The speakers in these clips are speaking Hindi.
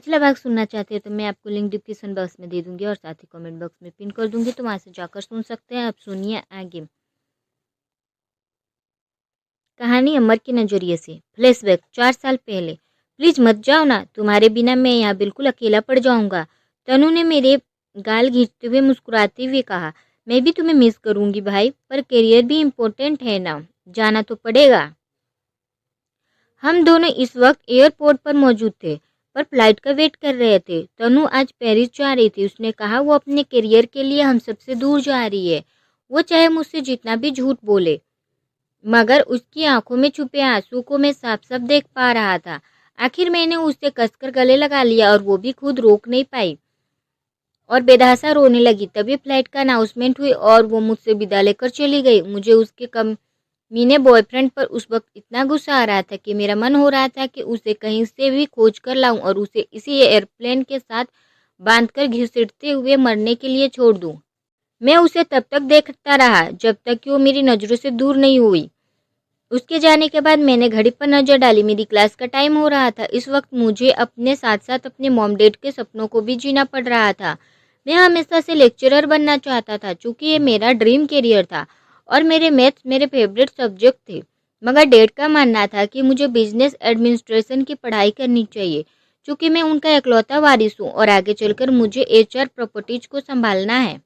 पिछला भाग सुनना चाहते हैं तो मैं आपको लिंक डिस्क्रिप्शन बॉक्स में दे दूंगी और साथ ही कमेंट बॉक्स में पिन कर दूंगी, तो वहां से जाकर सुन सकते हैं। अब सुनिए आगे कहानी अमर के नजरिए से। फ्लैशबैक 4 साल पहले। प्लीज मत जाओ ना, तुम्हारे बिना मैं यहाँ बिल्कुल अकेला पड़ जाऊंगा। तनु ने मेरे गाल खींचते हुए मुस्कुराते हुए कहा, मैं भी तुम्हें मिस करूंगी भाई, पर करियर भी इम्पोर्टेंट है ना, जाना तो पड़ेगा। हम दोनों इस वक्त एयरपोर्ट पर मौजूद थे, पर फ्लाइट का वेट कर रहे थे। तनु आज पेरिस जा रही थी। उसने कहा वो अपने करियर के लिए हम सबसे दूर जा रही है। वो चाहे मुझसे जितना भी झूठ बोले, मगर उसकी आंखों में छुपे आंसू को मैं साफ साफ देख पा रहा था। आखिर मैंने उसे कसकर गले लगा लिया और वो भी खुद रोक नहीं पाई और बेतहाशा रोने लगी। तभी फ्लाइट का अनाउंसमेंट हुई और वो मुझसे विदा लेकर चली गई। मुझे उसके कमीने बॉयफ्रेंड पर उस वक्त इतना गुस्सा आ रहा था कि मेरा मन हो रहा था कि उसे कहीं से भी खोज कर लाऊं और उसे इसी एयरप्लेन के साथ बांधकर घसीटते हुए मरने के लिए छोड़ दूं। मैं उसे तब तक देखता रहा जब तक कि वो मेरी नज़रों से दूर नहीं हुई। उसके जाने के बाद मैंने घड़ी पर नजर डाली। मेरी क्लास का टाइम हो रहा था। इस वक्त मुझे अपने साथ साथ अपने मॉम डैड के सपनों को भी जीना पड़ रहा था। मैं हमेशा से लेक्चरर बनना चाहता था, चूँकि ये मेरा ड्रीम करियर था और मेरे मैथ्स मेरे फेवरेट सब्जेक्ट थे। मगर डैड का मानना था कि मुझे बिजनेस एडमिनिस्ट्रेशन की पढ़ाई करनी चाहिए, चूँकि मैं उनका इकलौता वारिस हूँ और आगे चलकर मुझे एचआर प्रॉपर्टीज को संभालना है।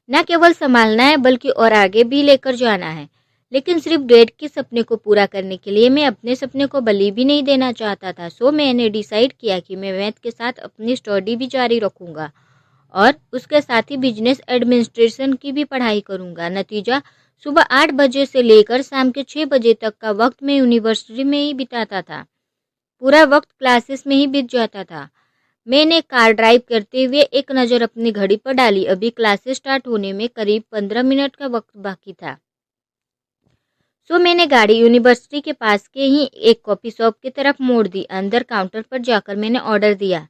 न केवल संभालना है बल्कि और आगे भी लेकर जाना है। लेकिन सिर्फ डैड के सपने को पूरा करने के लिए मैं अपने सपने को बलि भी नहीं देना चाहता था। सो मैंने डिसाइड किया कि मैं मैथ के साथ अपनी स्टडी भी जारी रखूंगा और उसके साथ ही बिजनेस एडमिनिस्ट्रेशन की भी पढ़ाई करूंगा। नतीजा, सुबह 8 बजे से लेकर शाम के 6 बजे तक का वक्त मैं यूनिवर्सिटी में ही बिताता था। पूरा वक्त क्लासेस में ही बीत जाता था। मैंने कार ड्राइव करते हुए एक नज़र अपनी घड़ी पर डाली। अभी क्लासेस स्टार्ट होने में करीब 15 मिनट का वक्त बाकी था। सो मैंने गाड़ी यूनिवर्सिटी के पास के ही एक कॉफ़ी शॉप की तरफ मोड़ दी। अंदर काउंटर पर जाकर मैंने ऑर्डर दिया,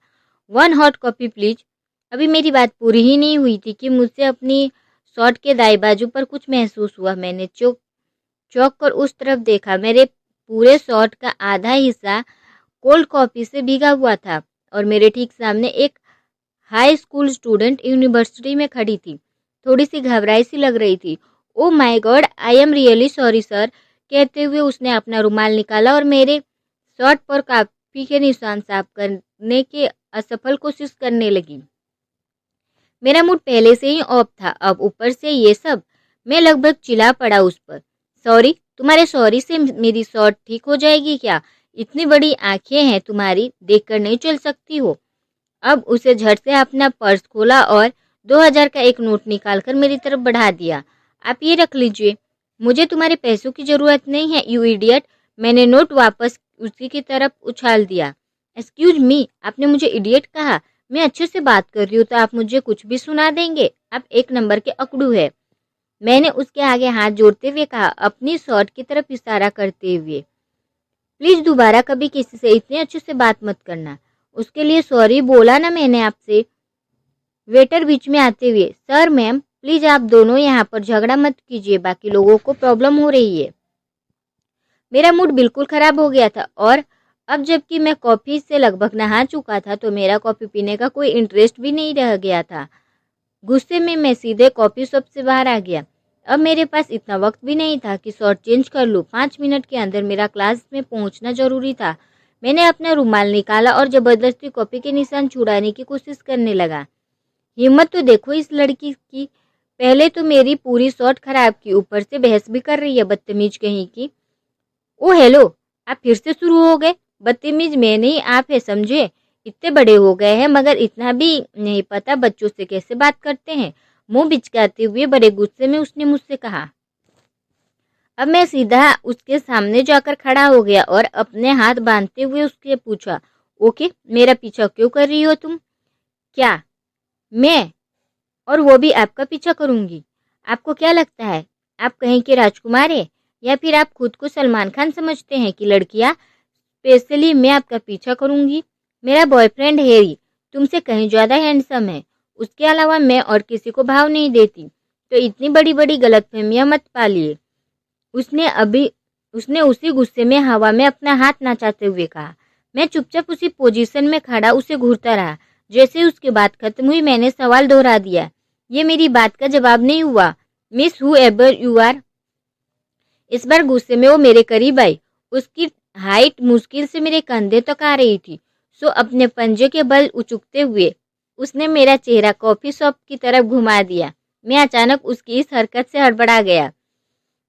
1 हॉट कॉफ़ी प्लीज। अभी मेरी बात पूरी ही नहीं हुई थी कि मुझसे अपनी शर्ट के दाई बाजू पर कुछ महसूस हुआ। मैंने चौंक कर उस तरफ देखा। मेरे पूरे शर्ट का आधा हिस्सा कोल्ड कॉफ़ी से भीगा हुआ था और मेरे ठीक सामने एक हाई स्कूल स्टूडेंट यूनिवर्सिटी में खड़ी थी। थोड़ी सी घबराई सी लग रही थी। Oh my God, I am really sorry sir, कहते हुए उसने अपना रुमाल निकाला और मेरे शर्ट पर कॉफी के निशान साफ करने की असफल कोशिश करने लगी। मेरा मूड पहले से ही ऑफ था, अब ऊपर से ये सब। मैं लगभग चिल्ला पड़ा उस पर। सॉरी? तुम्हारे सॉरी से मेरी शर्ट ठीक हो जाएगी क्या? इतनी बड़ी आंखें हैं तुम्हारी, देखकर नहीं चल सकती हो? अब उसे झट से अपना पर्स खोला और 2000 का एक नोट निकालकर मेरी तरफ बढ़ा दिया। आप ये रख लीजिए, मुझे तुम्हारे पैसों की जरूरत नहीं है यू इडियट। मैंने नोट वापस उसी की तरफ उछाल दिया। एक्सक्यूज मी, आपने मुझे इडियट कहा? मैं अच्छे से बात कर रही हूँ तो आप मुझे कुछ भी सुना देंगे? आप एक नंबर के अकड़ू है। मैंने उसके आगे हाथ जोड़ते हुए कहा, अपनी शर्ट की तरफ इशारा करते हुए। प्लीज दोबारा कभी किसी से इतने अच्छे से बात मत करना। उसके लिए सॉरी बोला ना मैंने आपसे। वेटर बीच में आते हुए, सर मैम प्लीज आप दोनों यहाँ पर झगड़ा मत कीजिए, बाकी लोगों को प्रॉब्लम हो रही है। मेरा मूड बिल्कुल खराब हो गया था और अब जबकि मैं कॉफ़ी से लगभग नहा चुका था तो मेरा कॉफ़ी पीने का कोई इंटरेस्ट भी नहीं रह गया था। गुस्से में मैं सीधे कॉफ़ी शॉप से बाहर आ गया। अब मेरे पास इतना वक्त भी नहीं था कि शर्ट चेंज कर लूँ। 5 मिनट के अंदर मेरा क्लास में पहुँचना जरूरी था। मैंने अपना रुमाल निकाला और जबरदस्ती कॉफ़ी के निशान छुड़ाने की कोशिश करने लगा। हिम्मत तो देखो इस लड़की की, पहले तो मेरी पूरी शर्ट खराब की, ऊपर से बहस भी कर रही है, बदतमीज कहीं की। ओ हेलो, आप फिर से शुरू हो गए? बदतमीज मैं नहीं आप है, समझे? इतने बड़े हो गए हैं मगर इतना भी नहीं पता बच्चों से कैसे बात करते हैं। मुंह बिचकाते हुए बड़े गुस्से में उसने मुझसे कहा। अब मैं सीधा उसके सामने जाकर खड़ा हो गया और अपने हाथ बांधते हुए उससे पूछा, ओके, मेरा पीछा क्यों कर रही हो तुम? क्या मैं? और वो भी आपका पीछा करूंगी? आपको क्या लगता है आप कहीं के राजकुमार हैं, या फिर आप खुद को सलमान खान समझते हैं कि लड़कियां स्पेशली मैं आपका पीछा करूंगी? मेरा बॉयफ्रेंड हैरी तुमसे कहीं ज्यादा हैंडसम है। उसके अलावा मैं और किसी को भाव नहीं देती, तो इतनी बड़ी बड़ी गलतफहमियां मत पालिए। उसने उसी गुस्से में हवा में अपना हाथ नाचाते हुए कहा। मैं चुपचाप उसी पोजीशन में खड़ा उसे घूरता रहा। जैसे उसकी बात खत्म हुई मैंने सवाल दोहरा दिया, ये मेरी बात का जवाब नहीं हुआ। Miss whoever you are. इस बार गुस्से में वो मेरे करीब आई। उसकी हाइट मुश्किल से मेरे कंधे तक आ रही थी। सो अपने पंजे के बल उचुकते हुए उसने मेरा चेहरा कॉफी शॉप की तरफ घुमा दिया। मैं अचानक उसकी इस हरकत से हड़बड़ा गया।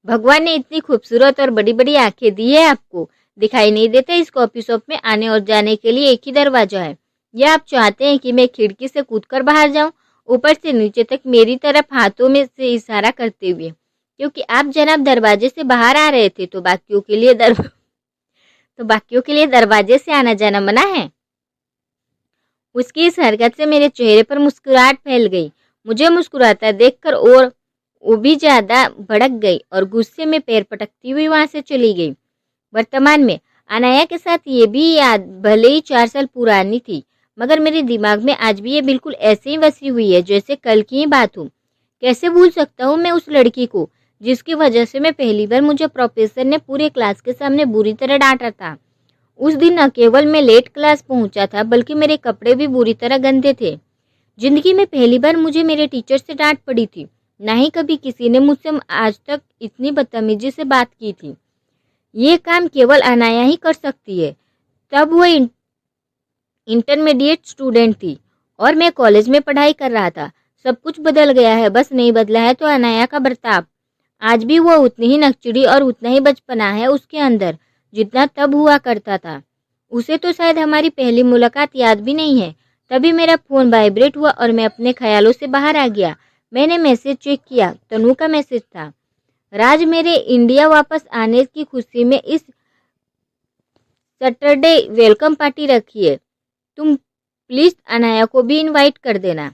भगवान ने इतनी खूबसूरत और बड़ी बड़ी आंखें दी है आपको, दिखाई नहीं देता इस कॉफी शॉप में आने और जाने के लिए एक ही दरवाजा है। या आप चाहते हैं कि मैं खिड़की से कूदकर बाहर जाऊं, ऊपर से नीचे तक मेरी तरफ हाथों में से इशारा करते हुए, क्योंकि आप जनाब दरवाजे से बाहर आ रहे थे तो बाकियों के लिए दरवाजे से आना जाना मना है। उसकी इस हरकत से मेरे चेहरे पर मुस्कुराहट फैल गई। मुझे मुस्कुराता देखकर और वो भी ज्यादा भड़क गई और गुस्से में पैर पटकती हुई वहां से चली गई। वर्तमान में अनाया के साथ ये भी याद भले ही 4 साल पुरानी थी, मगर मेरे दिमाग में आज भी ये बिल्कुल ऐसे ही बसी हुई है जैसे कल की ही बात हो। कैसे भूल सकता हूँ मैं उस लड़की को जिसकी वजह से मैं पहली बार मुझे प्रोफेसर ने पूरे क्लास के सामने बुरी तरह डांटा था। उस दिन न केवल मैं लेट क्लास पहुंचा था बल्कि मेरे कपड़े भी बुरी तरह गंदे थे। जिंदगी में पहली बार मुझे मेरे टीचर से डांट पड़ी थी। ना ही कभी किसी ने मुझसे आज तक इतनी बदतमीजी से बात की थी। ये काम केवल अनाया ही कर सकती है। तब वो इंटरमीडिएट स्टूडेंट थी और मैं कॉलेज में पढ़ाई कर रहा था। सब कुछ बदल गया है, बस नहीं बदला है तो अनाया का बर्ताव। आज भी वो उतनी ही नकचड़ी और उतना ही बचपना है उसके अंदर जितना तब हुआ करता था। उसे तो शायद हमारी पहली मुलाकात याद भी नहीं है। तभी मेरा फोन वाइब्रेट हुआ और मैं अपने ख्यालों से बाहर आ गया। मैंने मैसेज चेक किया, तनु का मैसेज था। राज, मेरे इंडिया वापस आने की खुशी में इस सैटरडे वेलकम पार्टी रखी है। तुम प्लीज अनाया को भी इनवाइट कर देना।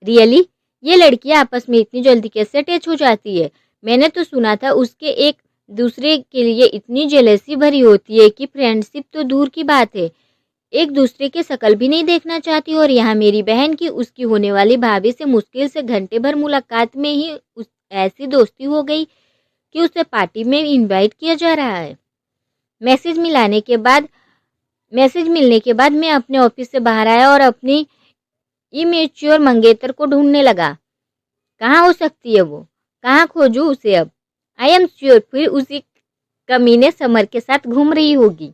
रियली? ये लड़कियां आपस में इतनी जल्दी कैसे अटैच हो जाती है? मैंने तो सुना था उसके एक दूसरे के लिए इतनी जेलसी भरी होती है कि फ्रेंडशिप तो दूर की बात है, एक दूसरे के शकल भी नहीं देखना चाहती। और यहाँ मेरी बहन की उसकी होने वाली भाभी से मुश्किल से घंटे भर मुलाकात में ही ऐसी दोस्ती हो गई कि उसे पार्टी में इनवाइट किया जा रहा है। मैसेज मिलने के बाद मैं अपने ऑफिस से बाहर आया और अपनी इमेच्योर मंगेतर को ढूंढने लगा। कहाँ हो सकती है वो? कहाँ खोजूं उसे अब? आई एम श्योर फिर उसी कमीने समर के साथ घूम रही होगी।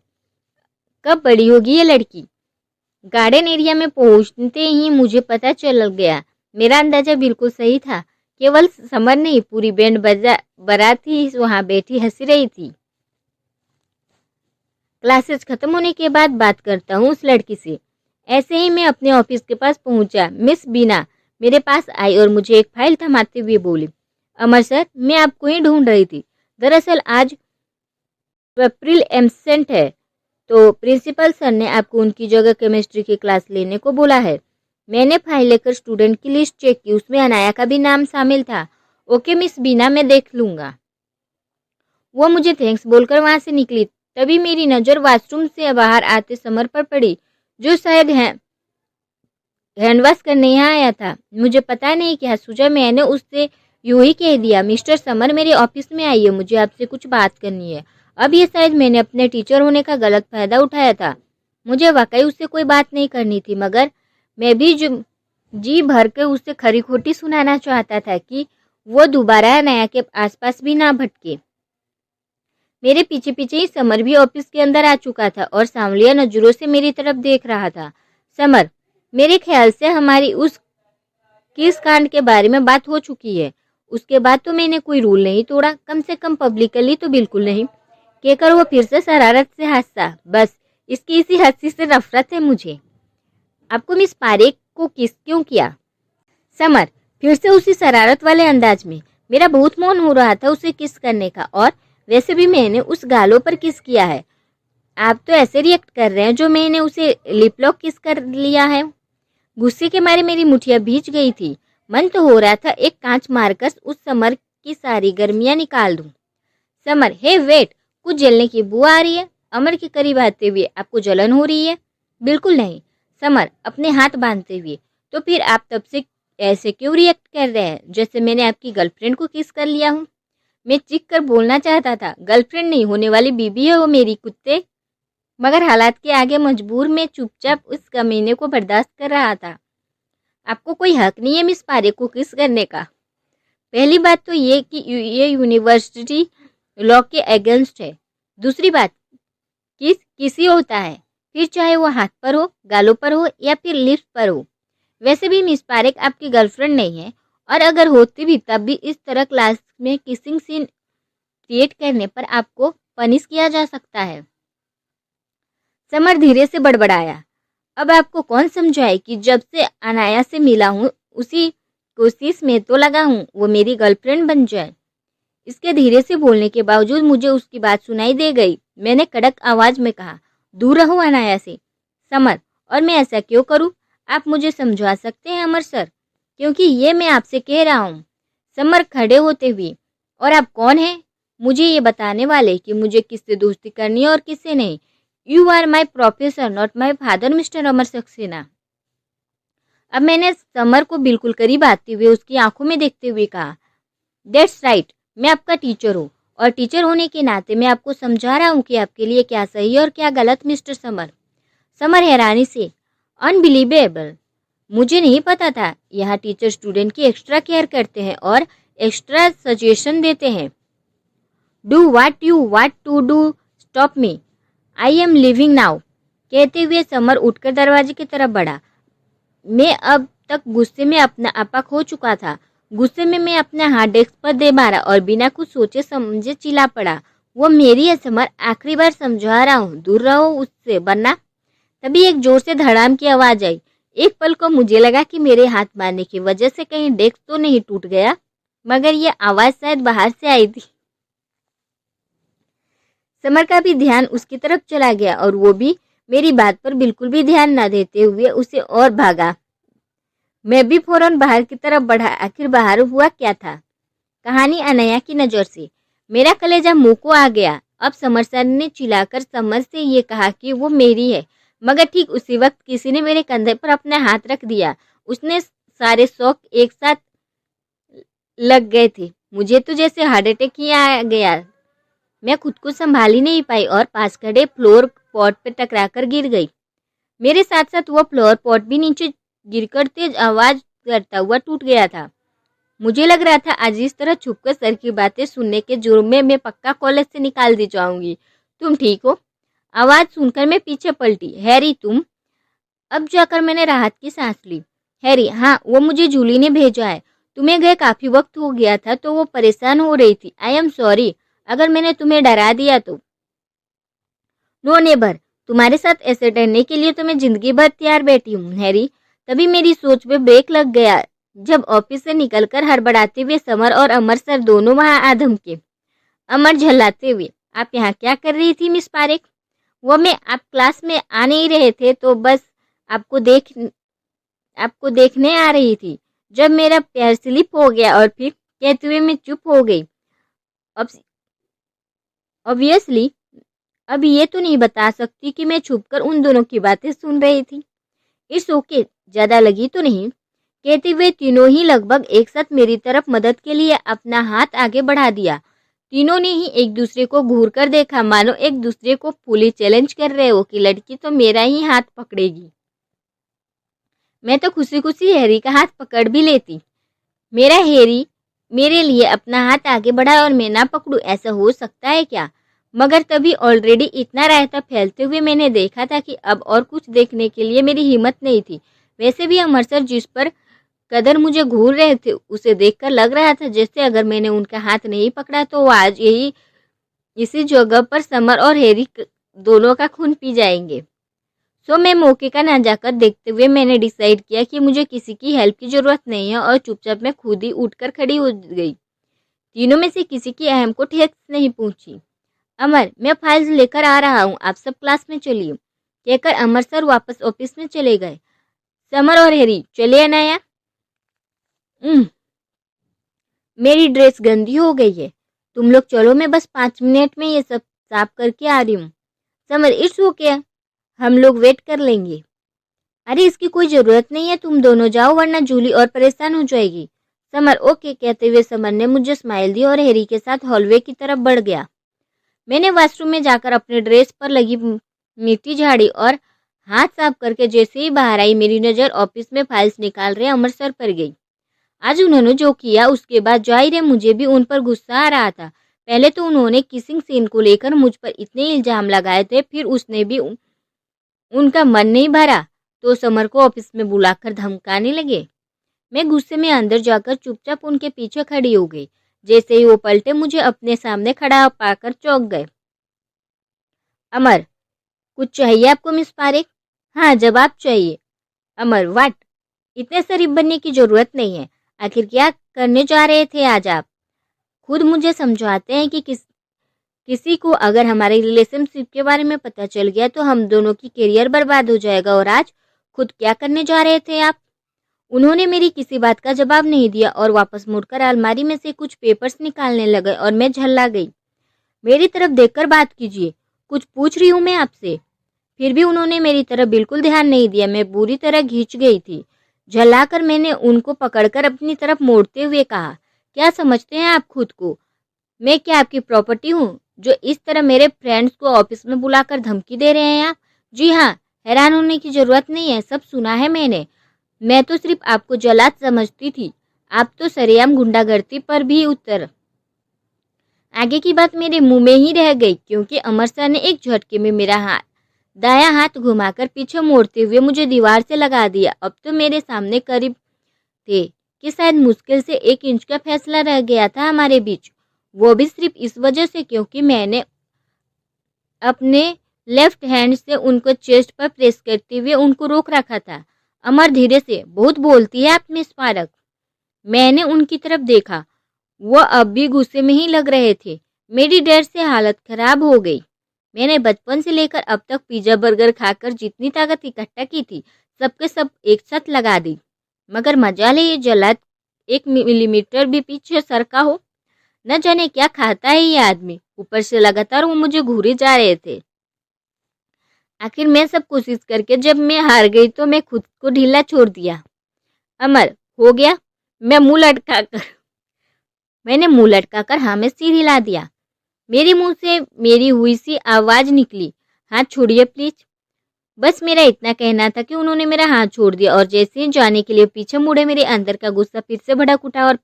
कब बड़ी होगी ये लड़की? गार्डन एरिया में पहुंचते ही मुझे पता चल गया। मेरा अंदाजा बिल्कुल सही था। केवल समर नहीं, पूरी बैंड बारात ही वहां बैठी हंसी रही थी। क्लासेस खत्म होने के बाद बात करता हूँ उस लड़की से। ऐसे ही मैं अपने ऑफिस के पास पहुंचा। मिस बीना मेरे पास आई और मुझे एक फाइल थमाते हुए बोली, अमर सर, मैं आपको ही ढूंढ रही थी। दरअसल आज अप्रैल एब्सेंट है तो प्रिंसिपल सर ने आपको उनकी जगह केमिस्ट्री की क्लास लेने को बोला है। मैंने फाइल लेकर स्टूडेंट की लिस्ट चेक की, उसमें अनाया का भी नाम शामिल था। ओके मिस बीना, मैं देख लूंगा। वो मुझे थैंक्स बोलकर वहां से निकली। तभी मेरी नज़र वॉशरूम से बाहर आते समर पर पड़ी, जो शायद हैंड वॉश करने यहाँ आया था। मुझे पता नहीं क्या सूझा, मैंने उससे यूं ही कह दिया, मिस्टर समर मेरे ऑफिस में आइए, मुझे आपसे कुछ बात करनी है। अब ये शायद मैंने अपने टीचर होने का गलत फायदा उठाया था। मुझे वाकई उससे कोई बात नहीं करनी थी, मगर मैं भी जी भर के उससे खरी खोटी सुनाना चाहता था कि वो दोबारा नया के आसपास भी ना भटके। मेरे पीछे पीछे ही समर भी ऑफिस के अंदर आ चुका था और सांवलिया नजरों से मेरी तरफ देख रहा था। समर, मेरे ख्याल से हमारी उस किस कांड के बारे में बात हो चुकी है। उसके बाद तो मैंने कोई रूल नहीं तोड़ा, कम से कम पब्लिकली तो बिल्कुल नहीं। कहकर वो फिर से शरारत से हंसा। बस इसकी इसी हंसी से नफरत है मुझे। आपको मिस पारेख को किस क्यों किया? समर, फिर से उसी शरारत वाले अंदाज में। मेरा बहुत मन हो रहा था उसे किस करने का, और वैसे भी मैंने उस गालों पर किस किया है। आप तो ऐसे रिएक्ट कर रहे हैं जो मैंने उसे लिप लॉक किस कर लिया है। गुस्से के मारे मेरी मुठियां भीज गई थी। मन तो हो रहा था एक कांच मारकर उस समर की सारी गर्मियां निकाल दूं। समर, हे वेट, कुछ जलने की बू आ रही है। अमर के करीब आते हुए, आपको जलन हो रही है? बिल्कुल नहीं। समर, अपने हाथ बांधते हुए, तो फिर आप तब से ऐसे क्यों रिएक्ट कर रहे हैं जैसे मैंने आपकी गर्लफ्रेंड को किस कर लिया हूँ? मैं चीख कर बोलना चाहता था, गर्लफ्रेंड नहीं, होने वाली बीबी है वो मेरी, कुत्ते। मगर हालात के आगे मजबूर मैं चुपचाप उस कमीने को बर्दाश्त कर रहा था। आपको कोई हक नहीं है मिस पारेख को किस करने का। पहली बात तो ये कि ये यूनिवर्सिटी लॉ के अगेंस्ट है। दूसरी बात, किसी होता है, फिर चाहे वो हाथ पर हो, गालों पर हो या फिर लिप्स पर हो। वैसे भी मिस पारेख आपकी गर्लफ्रेंड नहीं है, और अगर होती भी तब भी इस तरह क्लास में किसिंग सीन क्रिएट करने पर आपको पनिश किया जा सकता है। समर धीरे से बड़बड़ाया। अब आपको कौन समझाए कि जब से अनाया से मिला हूँ उसी कोशिश में तो लगा हूँ वो मेरी गर्लफ्रेंड बन जाए। इसके धीरे से बोलने के बावजूद मुझे उसकी बात सुनाई दे गई। मैंने कड़क आवाज में कहा, दूर रहो अनाया से। समर, और मैं ऐसा क्यों करूँ? आप मुझे समझा सकते हैं अमर सर, क्योंकि ये मैं आपसे कह रहा हूँ। समर खड़े होते हुए, और आप कौन हैं मुझे ये बताने वाले कि मुझे किससे दोस्ती करनी है और किससे नहीं? You are my professor, not my father, mister Amar Saxena. अब मैंने समर को बिल्कुल करीब आते हुए उसकी आंखों में देखते हुए कहा, दैट्स राइट, मैं आपका टीचर हूँ, और टीचर होने के नाते मैं आपको समझा रहा हूँ कि आपके लिए क्या सही है और क्या गलत मिस्टर समर। समर हैरानी से, अनबिलीवेबल, मुझे नहीं पता था यहाँ टीचर स्टूडेंट की एक्स्ट्रा केयर करते हैं और एक्स्ट्रा सजेशन देते हैं। Do what you want to do, stop me, I am living now. कहते हुए समर उठकर दरवाजे की तरफ बढ़ा। मैं अब तक गुस्से में अपना आपा खो चुका था। गुस्से में मैं अपना हाथ डेस्क पर दे मारा और बिना कुछ सोचे समझे चिल्ला पड़ा, वो मेरी है समर, आखिरी बार समझा रहा हूँ, दूर रहो उससे, वरना। तभी एक जोर से धड़ाम की आवाज आई। एक पल को मुझे लगा कि मेरे हाथ मारने की वजह से कहीं डेस्क तो नहीं टूट गया, मगर यह आवाज शायद बाहर से आई थी। समर का भी ध्यान उसकी तरफ चला गया और वो भी मेरी बात पर बिल्कुल भी ध्यान न देते हुए उसे और भागा। मैं भी फौरन बाहर की तरफ बढ़ा। आखिर बाहर हुआ क्या था? कहानी अनया की नज़र से मेरा कलेजा मुंह को आ गया। अब समर सर ने चिल्लाकर समर से ये कहा कि वो मेरी है, मगर ठीक उसी वक्त किसी ने मेरे कंधे पर अपना हाथ रख दिया। उसने सारे शौक एक साथ लग गए थे। मुझे तो जैसे हार्ट अटैक ही आ गया। मैं खुद को संभाल ही नहीं पाई और पास खड़े फ्लोर पॉट पर टकराकर गिर गई। मेरे साथ साथ वो फ्लोर पॉट भी नीचे गिरकर तेज आवाज करता हुआ टूट गया था। मुझे लग रहा था आज इस तरह छुपकर सर की बातें सुनने के जुर्म में मैं पक्का कॉलेज से निकाल दी जाऊंगी। तुम ठीक हो? आवाज सुनकर मैं पीछे पलटी। हैरी तुम? अब जाकर मैंने राहत की सांस ली। हैरी, हाँ, वो मुझे जूली ने भेजा है। तुम्हें गए काफी वक्त हो गया था तो वो परेशान हो रही थी। आई एम सॉरी अगर मैंने तुम्हें डरा दिया तो। नो नेबर, तुम्हारे साथ ऐसे डरने के लिए तो मैं जिंदगी भर तैयार बैठी हूँ हैरी। तभी मेरी सोच पे ब्रेक लग गया जब ऑफिस से निकलकर हड़बड़ाते हुए समर और अमर सर दोनों वहां आ धमके। अमर झल्लाते हुए, आप यहाँ क्या कर रही थी मिस पारेख? वो मैं, आप क्लास में आ नहीं रहे थे तो बस आपको देखने आ रही थी। जब मेरा पैर स्लिप हो गया और फिर कहते हुए मैं चुप हो गई। ऑब्वियसली अब ये तो नहीं बता सकती कि मैं छुपकर उन दोनों की बातें सुन रही थी। इट्स ओके, ज्यादा लगी तो नहीं। कहते हुए तीनों ही लगभग एक साथ मेरी तरफ मदद के लिए अपना हाथ आगे बढ़ा दिया। तीनों ने ही एक दूसरे को घूर कर देखा, मानो एक दूसरे को फुली चैलेंज कर रहे हो कि लड़की तो मेरा ही हाथ पकड़ेगी। मैं तो खुशी खुशी हैरी का हाथ पकड़ भी लेती। मेरा हैरी मेरे लिए अपना हाथ आगे बढ़ा और मैं ना पकड़ूं, ऐसा हो सकता है क्या? मगर तभी ऑलरेडी इतना रायता फैलते हुए मैंने देखा था कि अब और कुछ देखने के लिए मेरी हिम्मत नहीं थी। वैसे भी अमर सर जिस पर कदर मुझे घूर रहे थे उसे देखकर लग रहा था जैसे अगर मैंने उनका हाथ नहीं पकड़ा तो वो आज यही इसी जगह पर समर और हैरी दोनों का खून पी जाएंगे। सो मैं मौके का ना जाकर देखते हुए मैंने डिसाइड किया कि मुझे किसी की हेल्प की जरूरत नहीं है और चुपचाप मैं खुद ही उठकर खड़ी हो गई। तीनों में से किसी की अहम को ठेस नहीं पहुंची। अमर, मैं फाइल्स लेकर आ रहा हूँ, आप सब क्लास में चलिए, कहकर अमर सर वापस ऑफिस में चले गए। समर और हैरी, चलिए अनाया। मेरी ड्रेस गंदी हो गई है, तुम लोग चलो, मैं बस 5 मिनट में ये सब साफ करके आ रही हूँ। समर, इट्स ओके, हम लोग वेट कर लेंगे। अरे इसकी कोई जरूरत नहीं है, तुम दोनों जाओ वरना जूली और परेशान हो जाएगी। समर, ओके कहते हुए समर ने मुझे स्माइल दी और हैरी के साथ हॉलवे की तरफ बढ़ गया। मैंने वॉशरूम में जाकर अपने ड्रेस पर लगी मिट्टी झाड़ी और हाथ साफ करके जैसे ही बाहर आई, मेरी नज़र ऑफिस में फाइल्स निकाल रहे अमर सर पर गई। आज उन्होंने जो किया उसके बाद जाहिर है मुझे भी उन पर गुस्सा आ रहा था। पहले तो उन्होंने किसिंग सीन को लेकर मुझ पर इतने इल्जाम लगाए थे, फिर उसने भी उनका मन नहीं भरा तो समर को ऑफिस में बुलाकर धमकाने लगे। मैं गुस्से में अंदर जाकर चुपचाप उनके पीछे खड़ी हो गई। जैसे ही वो पलटे, मुझे अपने सामने खड़ा पाकर चौंक गए। अमर, कुछ चाहिए आपको मिस पारेख? हाँ, जवाब चाहिए। अमर, वाट? इतने शरीफ बनने की जरूरत नहीं है। आखिर क्या करने जा रहे थे आज आप? खुद मुझे समझाते हैं कि किसी को अगर हमारे रिलेशनशिप के बारे में पता चल गया तो हम दोनों की करियर बर्बाद हो जाएगा, और आज खुद क्या करने जा रहे थे आप? उन्होंने मेरी किसी बात का जवाब नहीं दिया और वापस मुड़कर अलमारी में से कुछ पेपर्स निकालने लगे और मैं झल्ला गई। मेरी तरफ देखकर बात कीजिए, कुछ पूछ रही हूँ मैं आपसे। फिर भी उन्होंने मेरी तरफ बिल्कुल ध्यान नहीं दिया। मैं बुरी तरह खींच गई थी। झल्लाकर मैंने उनको पकड़कर अपनी तरफ मोड़ते हुए कहा, क्या समझते हैं आप खुद को? मैं क्या आपकी प्रॉपर्टी हूँ जो इस तरह मेरे फ्रेंड्स को ऑफिस में बुलाकर धमकी दे रहे हैं आप? जी हाँ, हैरान होने की जरूरत नहीं है, सब सुना है मैंने। मैं तो सिर्फ आपको जल्लाद समझती थी, आप तो सरेआम गुंडागर्दी पर भी उतर। आगे की बात मेरे मुंह में ही रह गई क्योंकि अमर सर ने एक झटके में मेरा दायां हाथ घुमाकर पीछे मोड़ते हुए मुझे दीवार से लगा दिया। अब तो मेरे सामने करीब थे कि शायद मुश्किल से 1 इंच का फैसला रह गया था हमारे बीच, वो भी सिर्फ इस वजह से क्योंकि मैंने अपने लेफ्ट हैंड से उनको चेस्ट पर प्रेस करते हुए उनको रोक रखा था। अमर, धीरे से, बहुत बोलती है आप मिस पारख। मैंने उनकी तरफ देखा, वो अब भी गुस्से में ही लग रहे थे। मेरी डर से हालत खराब हो गई। मैंने बचपन से लेकर अब तक पिज्जा बर्गर खाकर जितनी ताकत इकट्ठा की थी सबके सब एक साथ लगा दी, मगर मजा ले ये जल्लाद 1 मिलीमीटर भी पीछे सरका हो। न जाने क्या खाता है ये आदमी। ऊपर से लगातार वो मुझे घूरे जा रहे थे। आखिर मैं सब कोशिश करके जब मैं हार गई तो मैं खुद को ढीला छोड़ दिया। अमर, हो गया? मैंने मुंह लटकाकर हाँ में सिर हिला दिया। मेरे मुंह से मेरी हुई सी आवाज निकली, हाथ छोड़िए प्लीज। बस मेरा इतना कहना था कि उन्होंने मेरा हाथ छोड़ दिया और जैसे ही जाने के लिए पीछे मुड़े, मेरे अंदर का गुस्सा फिर से भड़क उठा और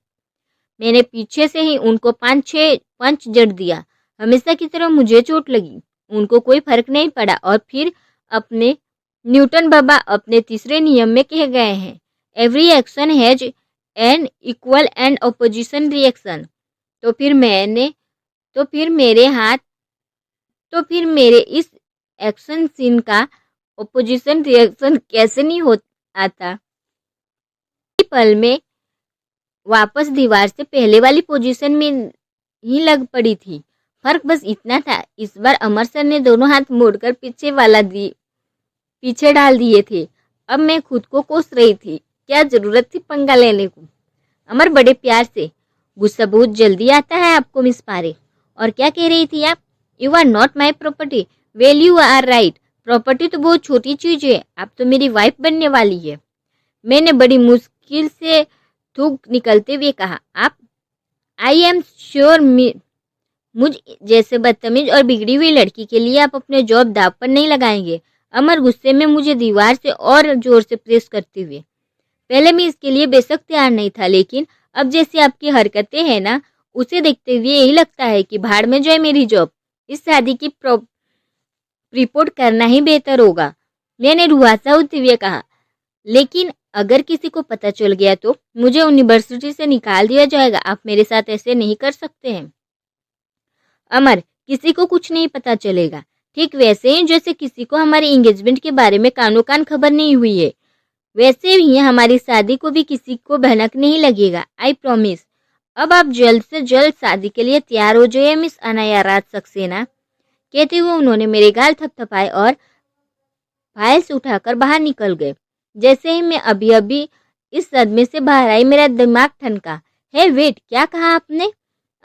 मैंने पीछे से ही उनको 5-6 पंच जड़ दिया। हमेशा की तरह मुझे चोट लगी, उनको कोई फर्क नहीं पड़ा। और फिर अपने न्यूटन बाबा अपने तीसरे नियम में कह गए हैं, every action has an equal and opposition reaction. तो फिर मेरे इस एक्शन सीन का ऑपोजिशन रिएक्शन कैसे नहीं हो आता? पल में वापस दीवार से पहले वाली पोजीशन में ही लग पड़ी थी। फर्क बस इतना था, इस बार अमर सर ने दोनों हाथ मोड़कर पीछे डाल दिए थे। अब मैं खुद को कोस रही थी, क्या जरूरत थी पंगा लेने को? अमर, बड़े प्यार से, गुस्सा बहुत जल्दी आता है आपको मिस पारे। और क्या कह रही थी आप? You are not my property. Well, you are right. Property तो बहुत छोटी चीज है, आप तो मेरी वाइफ बनने वाली है। मैंने बड़ी मुश्किल से थूक निकलते हुए कहा, आप? आई एम श्योर मुझ जैसे बदतमीज और बिगड़ी हुई लड़की के लिए आप अपने जॉब दाव पर नहीं लगाएंगे। अमर, गुस्से में मुझे दीवार से और जोर से प्रेस करते हुए। पहले मैं इसके लिए बेशक तैयार नहीं था, लेकिन अब जैसी आपकी हरकतें हैं ना, उसे देखते हुए यही लगता है कि भाड़ में जाए मेरी जॉब। इस शादी की रिपोर्ट करना ही बेहतर होगा। मैंने रुआसा होते हुए कहा, लेकिन अगर किसी को पता चल गया तो मुझे यूनिवर्सिटी से निकाल दिया जाएगा। आप मेरे साथ ऐसे नहीं कर सकते हैं। अमर, किसी को कुछ नहीं पता चलेगा, ठीक वैसे ही जैसे किसी को हमारी एंगेजमेंट के बारे में कानो कान खबर नहीं हुई है, वैसे ही हमारी शादी को भी किसी को भनक नहीं लगेगा। I promise. अब आप जल्द से जल्द शादी के लिए तैयार हो जाइए मिस अनाया राज सक्सेना। कहते हुए उन्होंने मेरे गाल थपथपाए और फाइल्स उठाकर बाहर निकल गए। जैसे ही मैं अभी अभी इस सदमे से बाहर आई, मेरा दिमाग ठनका। हे वेट, क्या कहा आपने?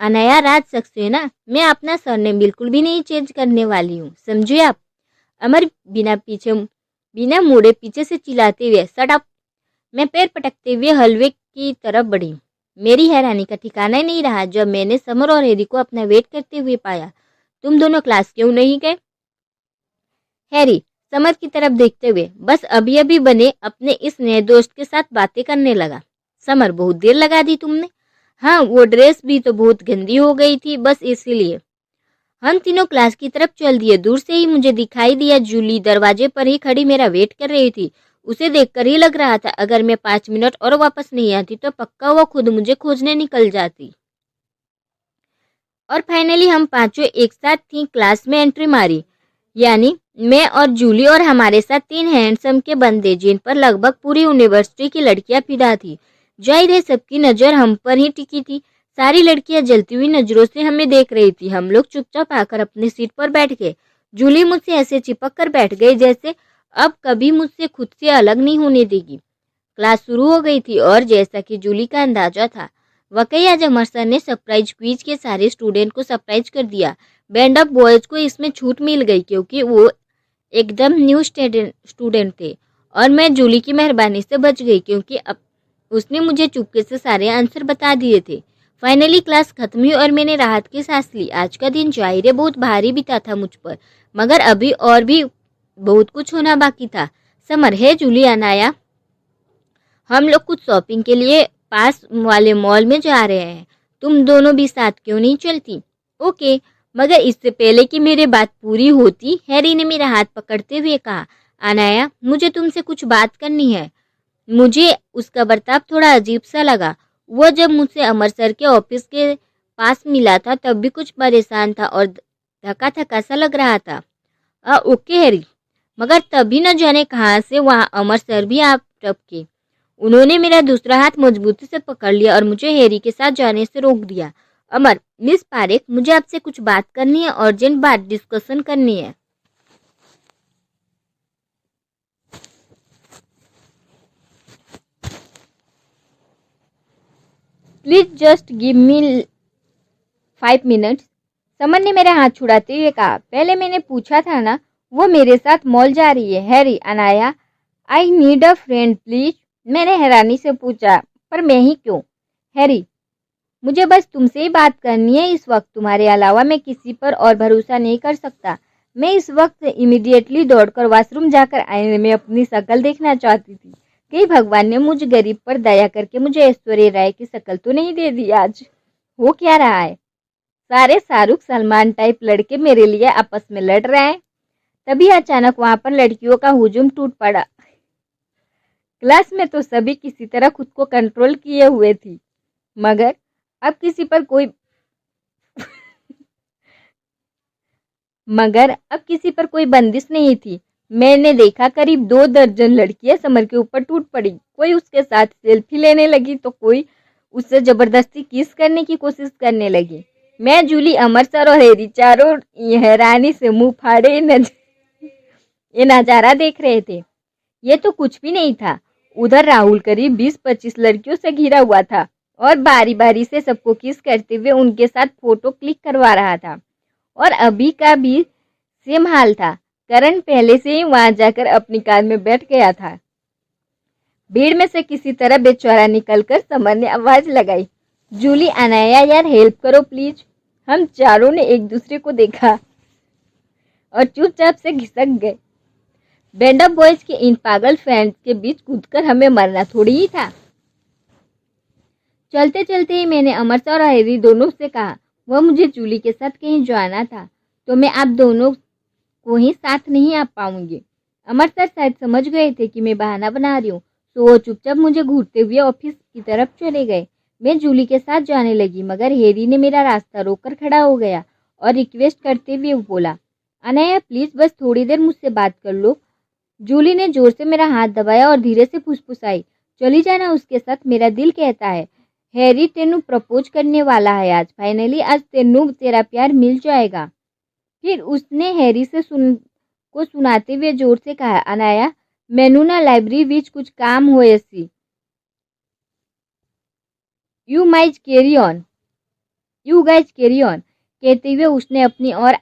अनाया राज सक्सेना। मैं अपना सरनेम बिल्कुल भी नहीं चेंज करने वाली हूँ, समझे आप? अमर बिना मुड़े पीछे से चिल्लाते हुए, शट अप। मैं पैर पटकते हुए हलवे की तरफ बढ़ी। मेरी हैरानी का ठिकाना ही नहीं रहा जब मैंने समर और हेरी को अपना वेट करते हुए पाया। तुम दोनों क्लास क्यों नहीं गए? हैरी समर की तरफ देखते हुए बस अभी अभी बने अपने इस नए दोस्त के साथ बातें करने लगा। समर, बहुत देर लगा दी तुमने। हाँ, वो ड्रेस भी तो बहुत गंदी हो गई थी, बस इसीलिए। हम तीनों क्लास की तरफ चल दिए। दूर से ही मुझे दिखाई दिया जूली दरवाजे पर ही खड़ी मेरा वेट कर रही थी। उसे देखकर ही लग रहा था अगर मैं 5 मिनट और वापस नहीं आती तो पक्का वो खुद मुझे खोजने निकल जाती। और फाइनली हम पांचों एक साथ थी क्लास में एंट्री मारी, यानी मैं और जूली और हमारे साथ 3 हैंडसम के बंदे जिन पर लगभग पूरी यूनिवर्सिटी की लड़कियां फिदा थी। जाहिर है सबकी नज़र हम पर ही टिकी थी। सारी लड़कियां जलती हुई नजरों से हमें देख रही थी। हम लोग चुपचाप आकर अपनी सीट पर बैठ गए। जूली मुझसे ऐसे चिपक कर बैठ गई जैसे अब कभी मुझसे खुद से अलग नहीं होने देगी। क्लास शुरू हो गई थी और जैसा कि जूली का अंदाजा था, वाकई आज अमर सर ने सरप्राइज क्विज के सारे स्टूडेंट को सरप्राइज कर दिया। बैंड ऑफ बॉयज को इसमें छूट मिल गई क्योंकि वो एकदम न्यू स्टूडेंट थे और मैं जूली की मेहरबानी से बच गई क्योंकि अब उसने मुझे चुपके से सारे आंसर बता दिए थे। फाइनली क्लास खत्म हुई और मैंने राहत की सांस ली। आज का दिन जाहिर है बहुत भारी बीता था मुझ पर, मगर अभी और भी बहुत कुछ होना बाकी था। समर, है जूली, अनाया, हम लोग कुछ शॉपिंग के लिए पास वाले मॉल में जा रहे हैं। तुम दोनों भी साथ क्यों नहीं चलती? ओके, मगर इससे पहले कि मेरी बात पूरी होती, हैरी ने मेरा हाथ पकड़ते हुए कहा, अनाया, मुझे तुमसे कुछ बात करनी है। मुझे उसका बर्ताव थोड़ा अजीब सा लगा। वह जब मुझसे अमर सर के ऑफिस के पास मिला था तब भी कुछ परेशान था और थका थका सा लग रहा था। ओके हैरी, मगर तभी न जाने कहाँ से वहाँ अमर सर भी आप टपके। उन्होंने मेरा दूसरा हाथ मजबूती से पकड़ लिया और मुझे हैरी के साथ जाने से रोक दिया। अमर, मिस पारेख, मुझे आपसे कुछ बात करनी है, अर्जेंट बात डिस्कशन करनी है। Please just give me 5 minutes. Summer ने मेरा हाथ छुड़ाते हुए कहा, पहले मैंने पूछा था ना, वो मेरे साथ मॉल जा रही है। Harry, Anaya, I need a friend please. मैंने हैरानी से पूछा, पर मैं ही क्यों? हैरी, मुझे बस तुमसे ही बात करनी है। इस वक्त तुम्हारे अलावा मैं किसी पर और भरोसा नहीं कर सकता। मैं इस वक्त इमीडिएटली दौड़कर वॉशरूम जाकर आईने में अपनी शक्ल देखना चाहती थी। कहीं भगवान ने मुझ गरीब पर दया करके मुझे ऐश्वर्या राय की शक्ल तो नहीं दे दी आज। हो क्या रहा है? सारे शाहरुख सलमान टाइप लड़के मेरे लिए आपस में लड़ रहे हैं। तभी अचानक वहां पर लड़कियों का हुजूम टूट पड़ा। क्लास में तो सभी किसी तरह खुद को कंट्रोल किए हुए थी, मगर अब किसी पर कोई बंदिश नहीं थी। मैंने देखा करीब 2 दर्जन लड़कियां समर के ऊपर टूट पड़ी। कोई उसके साथ सेल्फी लेने लगी तो कोई उससे जबरदस्ती किस करने की कोशिश करने लगी। मैं, जूली, अमर सर और हैरी चारों हैरानी से मुंह फाड़े ये नजारा देख रहे थे। ये तो कुछ भी नहीं था। उधर राहुल करीब 20-25 लड़कियों से घिरा हुआ था और बारी बारी से सबको किस करते हुए उनके साथ फोटो क्लिक करवा रहा था। और अभी का भी सेम हाल था। करण पहले से ही वहां जाकर अपनी कार में बैठ गया था। भीड़ में से किसी तरह बेचारा निकलकर समर ने आवाज लगाई, जूली, अनाया, यार हेल्प करो प्लीज। हम चारों ने एक दूसरे को देखा और चुपचाप से घिसक गए। बैंड ऑफ बॉयज के इन पागल फैंस के बीच कूदकर हमें मरना थोड़ी ही था। चलते चलते ही मैंने अमर सर और हैरी दोनों से कहा, वह मुझे जूली के साथ कहीं जाना था तो मैं आप दोनों को ही साथ नहीं आ पाऊंगी। अमर सर शायद समझ गए थे कि मैं बहाना बना रही हूँ, तो वो चुपचाप मुझे घूरते हुए ऑफिस की तरफ चले गए। मैं जूली के साथ जाने लगी, मगर हैरी ने मेरा रास्ता रोककर खड़ा हो गया और रिक्वेस्ट करते हुए बोला, अनाया प्लीज बस थोड़ी देर मुझसे बात कर लो। जूली ने जोर से मेरा हाथ दबाया और धीरे से फुसफुसाई, चली जाना उसके साथ, मेरा दिल कहता है हैरी तेनू प्रपोज करने वाला है आज। फाइनली आज तेनू तेरा प्यार मिल जाएगा। फिर उसने हैरी से सुनाते हुए जोर से कहा, अनाया, मैनू ना लाइब्रेरी विच कुछ काम होए सी। You guys carry on. कहते हुए उसने अपनी और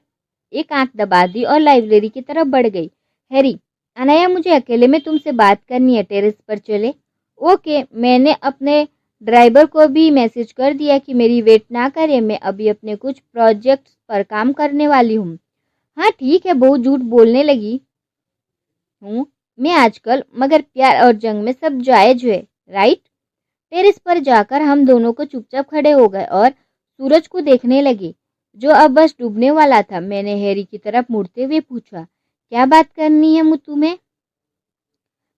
एक आंख दबा दी और लाइब्रेरी की तरफ बढ़ गई। हैरी, अनाया, मुझे अकेले में तुमसे बात करनी है, टेरेस पर चले? ओके, मैंने अपने ड्राइवर को भी मैसेज कर दिया कि मेरी वेट ना करे, मैं अभी अपने कुछ प्रोजेक्ट्स पर काम करने वाली हूँ। हाँ ठीक है, बहुत झूठ बोलने लगी। हूँ मैं आजकल, मगर प्यार और जंग में सब जायज है, राइट? टेरेस पर जाकर हम दोनों को चुपचाप खड़े हो गए और सूरज को देखने लगे, जो अब बस डूबने वाला था। मैंने हैरी की तरफ मुड़ते हुए पूछा, क्या बात करनी है तुम्हें?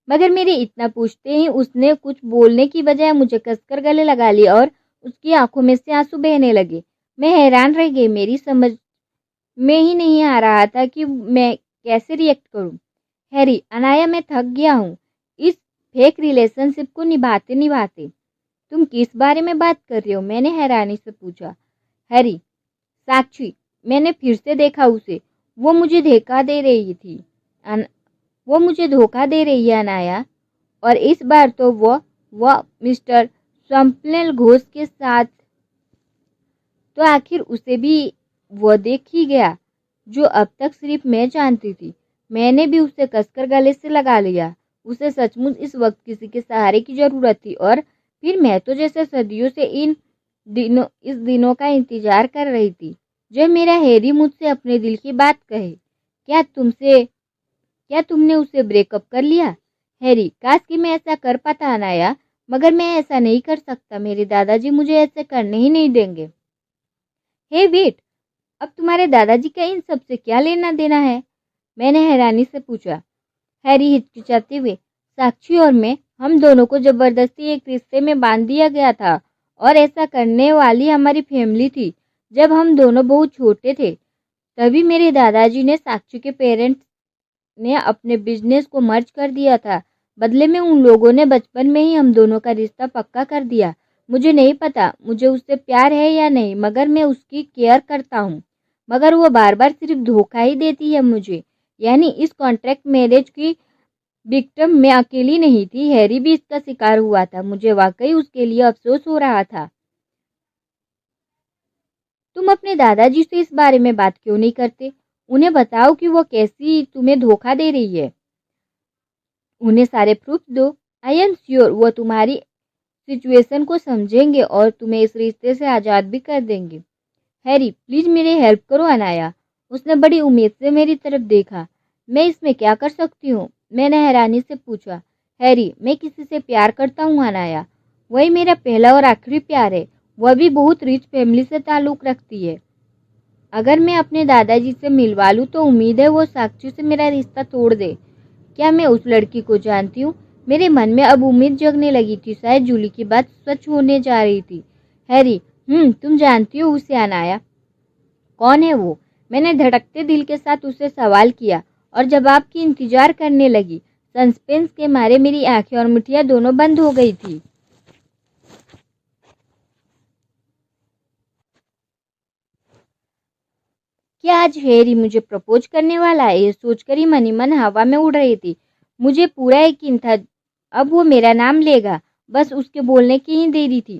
मगर मेरे इतना पूछते ही उसने कुछ बोलने की बजाय मुझे कसकर गले लगा लिया और उसकी आंखों में से आंसू बहने लगे। मैं हैरान रह गई, मेरी समझ में ही नहीं आ रहा था कि मैं कैसे रिएक्ट करूं। हैरी, अनाया, मैं थक गया हूँ इस फेक रिलेशनशिप को निभाते निभाते। तुम किस बारे में बात कर रही हो? मैंने हैरानी से पूछा। हैरी, साक्षी, मैंने फिर से देखा उसे। वो मुझे धोखा दे रही थी। वो मुझे धोखा दे रही है अनाया, और इस बार तो वो मिस्टर स्वप्निल घोष के साथ। तो आखिर उसे भी वो देख ही गया जो अब तक सिर्फ मैं जानती थी। मैंने भी उसे कसकर गले से लगा लिया। उसे सचमुच इस वक्त किसी के सहारे की जरूरत थी, और फिर मैं तो जैसे सदियों से इस दिनों का इंतजार कर रही थी जब मेरा हैरी मुझसे अपने दिल की बात कहे। क्या तुमने उसे ब्रेकअप कर लिया? हैरी, काश कि मैं ऐसा कर पाता अनाया, मगर मैं ऐसा नहीं कर सकता। मेरे दादाजी मुझे ऐसे करने ही नहीं देंगे। हे वेट, अब तुम्हारे दादाजी का इन सब से क्या लेना देना है? मैंने हैरानी से पूछा। हैरी हिचकिचाते हुए, साक्षी और मैं, हम दोनों को जबरदस्ती एक रिश्ते में बांध दिया गया था, और ऐसा करने वाली हमारी फैमिली थी। जब हम दोनों बहुत छोटे थे तभी मेरे दादाजी ने साक्षी के पेरेंट्स ने अपने बिजनेस को मर्ज कर दिया था। बदले में उन लोगों ने बचपन में ही हम दोनों का रिश्ता पक्का कर दिया। मुझे नहीं पता मुझे उससे प्यार है या नहीं, मगर मैं उसकी केयर करता हूँ। मगर वो बार बार सिर्फ धोखा ही देती है मुझे। यानी इस कॉन्ट्रैक्ट मैरिज की विक्टिम मैं अकेली नहीं थी, हैरी भी इसका शिकार हुआ था। मुझे वाकई उसके लिए अफसोस हो रहा था। तुम अपने दादाजी से इस बारे में बात क्यों नहीं करते? उन्हें बताओ कि वो कैसी तुम्हें धोखा दे रही है। उन्हें सारे प्रूफ दो। आई एम श्योर वो तुम्हारी सिचुएशन को समझेंगे और तुम्हें इस रिश्ते से आज़ाद भी कर देंगे। हैरी, प्लीज मेरी हेल्प करो अनाया। उसने बड़ी उम्मीद से मेरी तरफ देखा। मैं इसमें क्या कर सकती हूँ? मैंने हैरानी से पूछा। हैरी, मैं किसी से प्यार करता हूँ अनाया। वही मेरा पहला और आखिरी प्यार है। वह भी बहुत रिच फैमिली से ताल्लुक़ रखती है। अगर मैं अपने दादाजी से मिलवा लूँ तो उम्मीद है वो साक्षी से मेरा रिश्ता तोड़ दे। क्या मैं उस लड़की को जानती हूँ? मेरे मन में अब उम्मीद जगने लगी थी। शायद जूली की बात सच होने जा रही थी। हैरी, तुम जानती हो उसे अनाया? कौन है वो? मैंने धड़कते दिल के साथ उसे सवाल किया और जवाब की इंतजार करने लगी। सस्पेंस के मारे मेरी आंखें और मुठ्ठियां दोनों बंद हो गई थी। क्या आज हैरी मुझे प्रपोज करने वाला है? ये सोचकर ही मन ही मन हवा में उड़ रही थी। मुझे पूरा यकीन था अब वो मेरा नाम लेगा। बस उसके बोलने की ही देरी थी।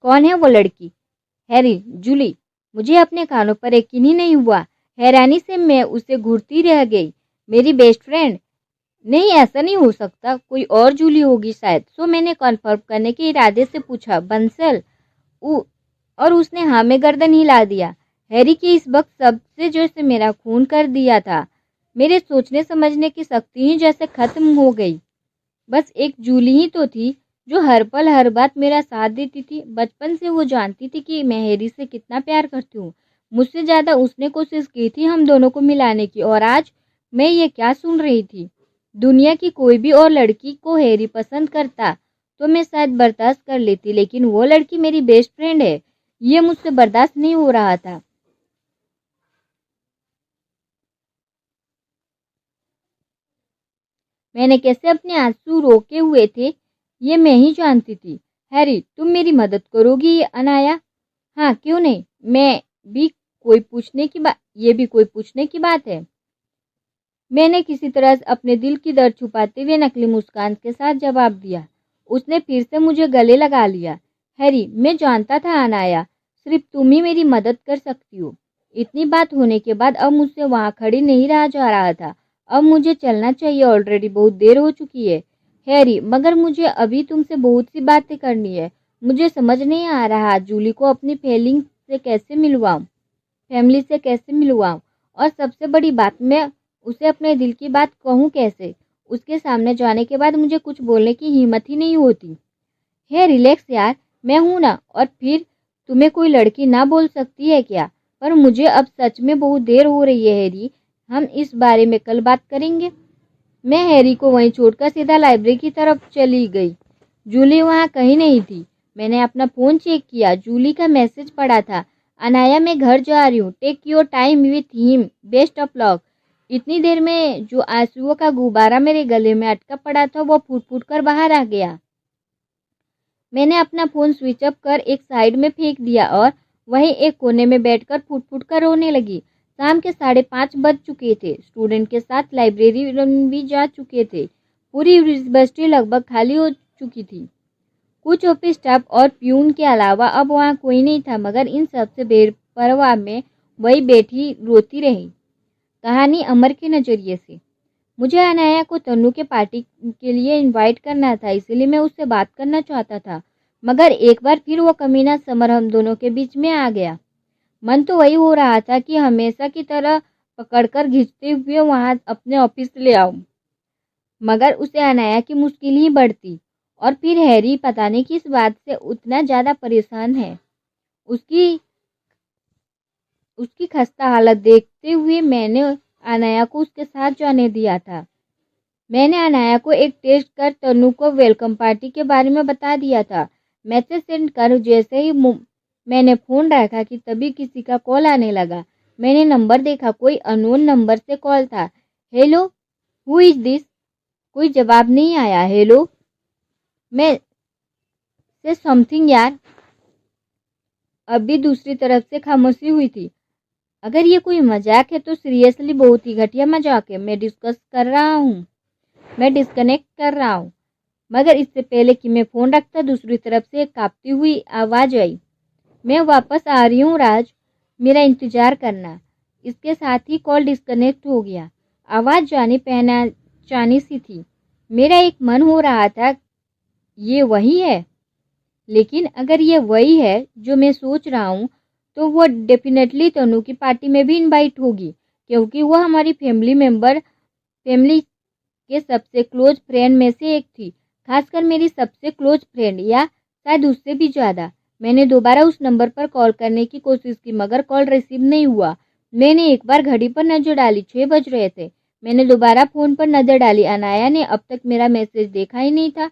कौन है वो लड़की? हैरी, जूली। मुझे अपने कानों पर यकीन ही नहीं हुआ। हैरानी से मैं उसे घूरती रह गई। मेरी बेस्ट फ्रेंड? नहीं, ऐसा नहीं हो सकता। कोई और जूली होगी शायद। सो मैंने कन्फर्म करने के इरादे से पूछा, बंसल? और उसने हाँ में गर्दन हिला दिया। हैरी की इस वक्त सबसे जैसे मेरा खून कर दिया था। मेरे सोचने समझने की शक्ति ही जैसे खत्म हो गई। बस एक जूली ही तो थी जो हर पल हर बात मेरा साथ देती थी। बचपन से वो जानती थी कि मैं हैरी से कितना प्यार करती हूँ। मुझसे ज़्यादा उसने कोशिश की थी हम दोनों को मिलाने की, और आज मैं ये क्या सुन रही थी? दुनिया की कोई भी और लड़की को हैरी पसंद करता तो मैं शायद बर्दाश्त कर लेती, लेकिन वो लड़की मेरी बेस्ट फ्रेंड है, ये मुझसे बर्दाश्त नहीं हो रहा था। मैंने कैसे अपने आंसू रोके हुए थे ये मैं ही जानती थी। हैरी, तुम मेरी मदद करोगी अनाया? हाँ, क्यों नहीं। ये भी कोई पूछने की बात है। मैंने किसी तरह अपने दिल की दर्द छुपाते हुए नकली मुस्कान के साथ जवाब दिया। उसने फिर से मुझे गले लगा लिया। हैरी, मैं जानता था अनाया, सिर्फ तुम ही मेरी मदद कर सकती हो। इतनी बात होने के बाद अब मुझसे वहाँ खड़ी नहीं रहा जा रहा था। अब मुझे चलना चाहिए, ऑलरेडी बहुत देर हो चुकी है। हैरी, मगर मुझे अभी तुमसे बहुत सी बातें करनी है। मुझे समझ नहीं आ रहा जूली को अपनी फैमिली से कैसे मिलवाऊं, और सबसे बड़ी बात, मैं उसे अपने दिल की बात कहूँ कैसे? उसके सामने जाने के बाद मुझे कुछ बोलने की हिम्मत ही नहीं होती। हे रिलैक्स यार, मैं हूं ना। और फिर तुम्हें कोई लड़की ना बोल सकती है क्या? पर मुझे अब सच में बहुत देर हो रही है हैरी, हम इस बारे में कल बात करेंगे। मैं हैरी को वहीं छोड़कर सीधा लाइब्रेरी की तरफ चली गई। जूली वहां कहीं नहीं थी। मैंने अपना फ़ोन चेक किया, जूली का मैसेज पड़ा था। अनाया, मैं घर जा रही हूँ, take your time with him, best of luck. इतनी देर में जो आंसुओं का गुब्बारा मेरे गले में अटका पड़ा था वो फूट फूट कर बाहर आ गया। मैंने अपना फ़ोन स्विच ऑफ कर एक साइड में फेंक दिया और वहीं एक कोने में बैठकर फूट फूट कर रोने लगी। शाम के 5:30 बज चुके थे। स्टूडेंट के साथ लाइब्रेरी भी जा चुके थे। पूरी यूनिवर्सिटी लगभग खाली हो चुकी थी। कुछ ऑफिस स्टाफ और प्यून के अलावा अब वहाँ कोई नहीं था, मगर इन सबसे बेपरवाह में वही बैठी रोती रही। कहानी अमर के नज़रिए से। मुझे अनाया को तन्नू के पार्टी के लिए इनवाइट करना था, इसलिए मैं उससे बात करना चाहता था, मगर एक बार फिर वो कमीना समर हम दोनों के बीच में आ गया। मन तो वही हो रहा था कि हमेशा की तरह पकड़कर खींचते हुए वहां अपने ऑफिस ले आऊं, मगर उसे अनाया की मुश्किल ही बढ़ती। और फिर हैरी पता नहीं किस बात से उतना ज़्यादा परेशान है। उसकी उसकी खस्ता हालत देखते हुए मैंने अनाया को उसके साथ जाने दिया था। मैंने अनाया को एक टेस्ट कर तन्नू को वेलकम पार्टी के बारे में बता दिया था। मैसेज सेंड कर जैसे ही मैंने फ़ोन रखा कि तभी किसी का कॉल आने लगा। मैंने नंबर देखा, कोई अननोन नंबर से कॉल था। Hello, who is this? कोई जवाब नहीं आया। हेलो, मैं से समथिंग यार। अभी दूसरी तरफ से खामोशी हुई थी। अगर ये कोई मजाक है तो सीरियसली बहुत ही घटिया मजाक है। मैं डिस्कनेक्ट कर रहा हूँ। मगर इससे पहले कि मैं फ़ोन रखता, दूसरी तरफ से एक कांपती हुई आवाज़ आई। मैं वापस आ रही हूँ राज, मेरा इंतज़ार करना। इसके साथ ही कॉल डिस्कनेक्ट हो गया। आवाज़ जानी पहचानी सी थी। मेरा एक मन हो रहा था, ये वही है। लेकिन अगर ये वही है जो मैं सोच रहा हूँ, तो वो डेफिनेटली तनु की पार्टी में भी इनवाइट होगी, क्योंकि वो हमारी फैमिली के सबसे क्लोज फ्रेंड में से एक थी। खासकर मेरी सबसे क्लोज फ्रेंड, या शायद उससे भी ज़्यादा। मैंने दोबारा उस नंबर पर कॉल करने की कोशिश की, मगर कॉल रिसीव नहीं हुआ। मैंने एक बार घड़ी पर नज़र डाली, 6 बज रहे थे। मैंने दोबारा फ़ोन पर नज़र डाली, अनाया ने अब तक मेरा मैसेज देखा ही नहीं था।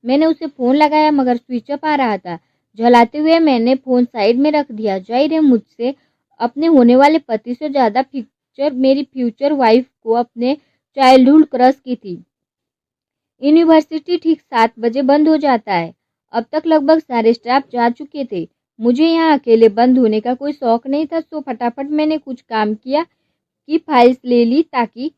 मैंने उसे फ़ोन लगाया, मगर स्विच ऑफ आ रहा था। झलाते हुए मैंने फ़ोन साइड में रख दिया। जाहिर है मुझसे अपने होने वाले पति से ज़्यादा मेरी फ्यूचर वाइफ को अपने चाइल्डहुड क्रश की थी। यूनिवर्सिटी ठीक 7 बजे बंद हो जाता है। अब तक लगभग सारे स्टाफ जा चुके थे। मुझे यहाँ अकेले बंद होने का कोई शौक नहीं था, तो फटाफट मैंने कुछ काम किया कि फाइल्स ले ली ताकि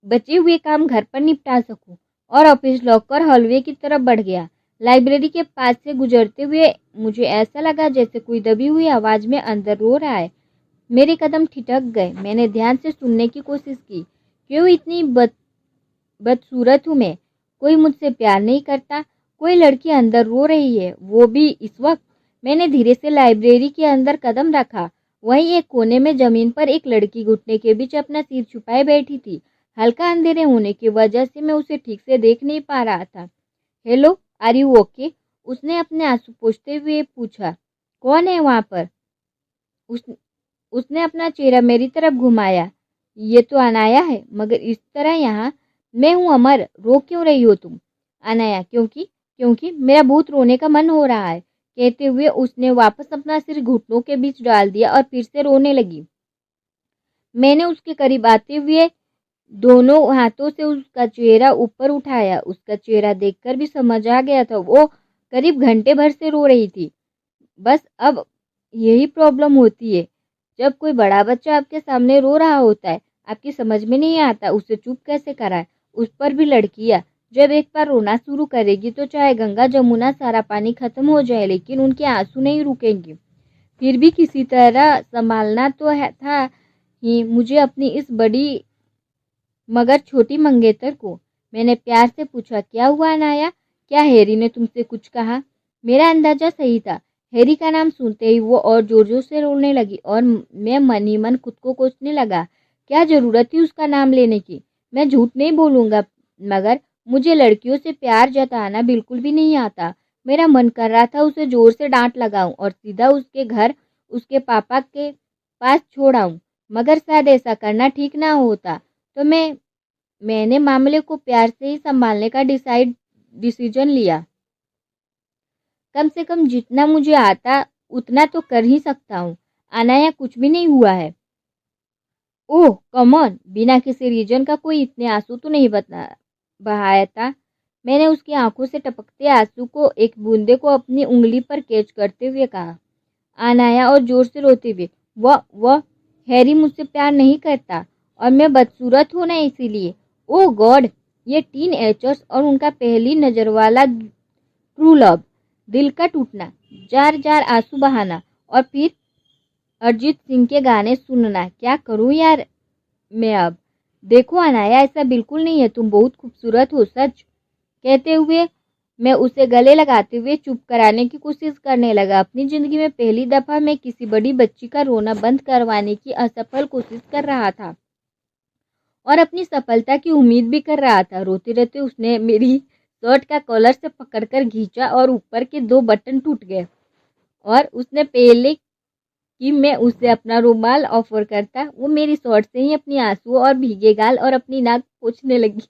बचे हुए काम घर पर निपटा सकूं, और ऑफिस लॉकर हॉलवे की तरफ बढ़ गया। लाइब्रेरी के पास से गुजरते हुए मुझे ऐसा लगा जैसे कोई दबी हुई आवाज़ में अंदर रो रहा है। मेरे कदम ठिठक गए। मैंने ध्यान से सुनने की कोशिश की। क्यों इतनी बदसूरत हूँ मैं? कोई मुझसे प्यार नहीं करता? कोई लड़की अंदर रो रही है, वो भी इस वक्त? मैंने धीरे से लाइब्रेरी के अंदर कदम रखा। वहीं एक कोने में जमीन पर एक लड़की घुटने के बीच अपना सिर छुपाए बैठी थी। हल्का अंधेरे होने की वजह से मैं उसे ठीक से देख नहीं पा रहा था। Hello, are you okay? उसने अपने आंसू पोंछते हुए पूछा। कौन है वहाँ पर? उस उसने अपना चेहरा मेरी तरफ घुमाया। ये तो अनाया है, मगर इस तरह यहाँ। मैं हूँ अमर, रो क्यों रही हो तुम? अनाया, क्योंकि मेरा बहुत रोने का मन हो रहा है। कहते हुए उसने वापस अपना सिर घुटनों के बीच डाल दिया और फिर से रोने लगी। मैंने उसके करीब आते हुए दोनों हाथों से उसका चेहरा ऊपर उठाया। उसका चेहरा देखकर भी समझ आ गया था, वो करीब घंटे भर से रो रही थी। बस अब यही प्रॉब्लम होती है, जब कोई बड़ा बच्चा आपके सामने रो रहा होता है, आपकी समझ में नहीं आता उसे चुप कैसे कराए। उस पर भी लड़कियां जब एक बार रोना शुरू करेगी तो चाहे गंगा जमुना सारा पानी खत्म हो जाए, लेकिन उनके आंसू नहीं रुकेंगे। फिर भी किसी तरह संभालना तो था ही मुझे अपनी इस बड़ी मगर छोटी मंगेतर को। मैंने प्यार से पूछा, क्या हुआ अनाया? क्या हैरी ने तुमसे कुछ कहा? मेरा अंदाजा सही था। हैरी का नाम सुनते ही वो और जोर जोर से रोने लगी, और मैं मन ही मन खुद को कोसने लगा। क्या जरूरत थी उसका नाम लेने की? मैं झूठ नहीं बोलूंगा, मगर मुझे लड़कियों से प्यार जताना बिल्कुल भी नहीं आता। मेरा मन कर रहा था उसे जोर से डांट लगाऊं और सीधा उसके घर उसके पापा के पास छोड़ आऊं, मगर शायद ऐसा करना ठीक ना होता, तो मैंने मामले को प्यार से ही संभालने का डिसीजन लिया। कम से कम जितना मुझे आता उतना तो कर ही सकता हूँ। अनाया, कुछ भी नहीं हुआ है। ओह कम ऑन, बिना किसी रीजन का कोई इतने आंसू तो नहीं बहाया था। मैंने उसकी आंखों से टपकते आंसू को एक बूंदे को अपनी उंगली पर कैच करते हुए कहा। अनाया और जोर से रोते हुए, वह हैरी मुझसे प्यार नहीं करता और मैं बदसूरत हूं ना, इसीलिए। ओह गॉड, ये टीन एचर्स और उनका पहली नजर वाला ट्रू लव, दिल का टूटना, जार जार आंसू बहाना और फिर अरिजीत सिंह के गाने सुनना। क्या करूं यार मैं अब। देखो अनाया, ऐसा बिल्कुल नहीं है, तुम बहुत खूबसूरत हो, सच। कहते हुए मैं उसे गले लगाते हुए चुप कराने की कोशिश करने लगा। अपनी जिंदगी में पहली दफा मैं किसी बड़ी बच्ची का रोना बंद करवाने की असफल कोशिश कर रहा था और अपनी सफलता की उम्मीद भी कर रहा था। रोते रहते उसने मेरी शर्ट का कॉलर से पकड़कर खींचा और ऊपर के 2 बटन टूट गए और उसने पहले कि मैं उसे अपना रुमाल ऑफर करता, वो मेरी शर्ट से ही अपनी आंसू और भीगे गाल और अपनी नाक पोंछने लगी।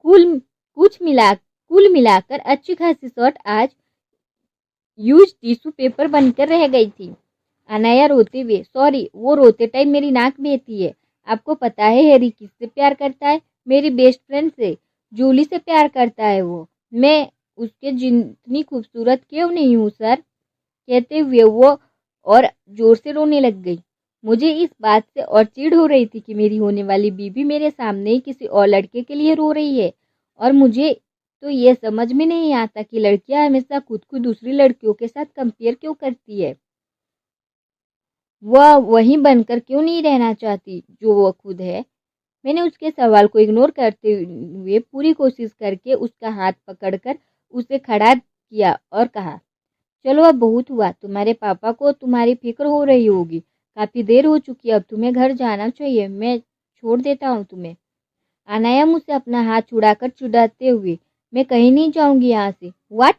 कुल कुल मिलाकर अच्छी खासी शर्ट आज यूज टिश्यू पेपर बनकर रह गई थी। अनाया रोते हुए, सॉरी, वो रोते टाइम मेरी नाक बहती है। आपको पता है हैरी किससे प्यार करता है? मेरी बेस्ट फ्रेंड से, जूली से प्यार करता है वो। मैं उसके जितनी खूबसूरत क्यों नहीं हूँ सर? कहते हुए वो और जोर से रोने लग गई। मुझे इस बात से और चिढ़ हो रही थी कि मेरी होने वाली बीबी मेरे सामने ही किसी और लड़के के लिए रो रही है, और मुझे तो ये समझ में नहीं आता कि लड़कियां हमेशा खुद को दूसरी लड़कियों के साथ कंपेयर क्यों करती है। वह वहीं बनकर क्यों नहीं रहना चाहती जो वह खुद है। मैंने उसके सवाल को इग्नोर करते हुए पूरी कोशिश करके उसका हाथ पकड़कर उसे खड़ा किया और कहा, चलो अब बहुत हुआ। तुम्हारे पापा को तुम्हारी फिक्र हो रही होगी। काफी देर हो चुकी है, अब तुम्हें घर जाना चाहिए। मैं छोड़ देता हूँ तुम्हें। अनाया मुझसे अपना हाथ छुड़ाकर चिढ़ाते हुए, मैं कहीं नहीं जाऊंगी यहाँ से। व्हाट?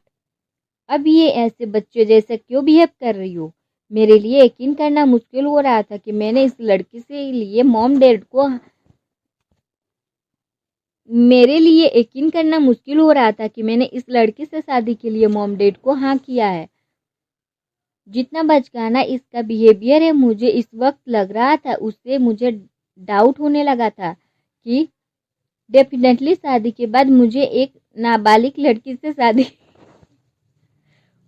अब ये ऐसे बच्चे जैसे क्यों बिहेव कर रही हो? मेरे लिए यकीन करना मुश्किल हो रहा था कि मैंने इस लड़की से लिए मॉम डैड को मेरे लिए यकीन करना मुश्किल हो रहा था कि मैंने इस लड़की से शादी के लिए मॉम डैड को हाँ किया है। जितना बचकाना इसका बिहेवियर है, मुझे इस वक्त लग रहा था उससे मुझे डाउट होने लगा था कि डेफिनेटली शादी के बाद नाबालिग लड़की से शादी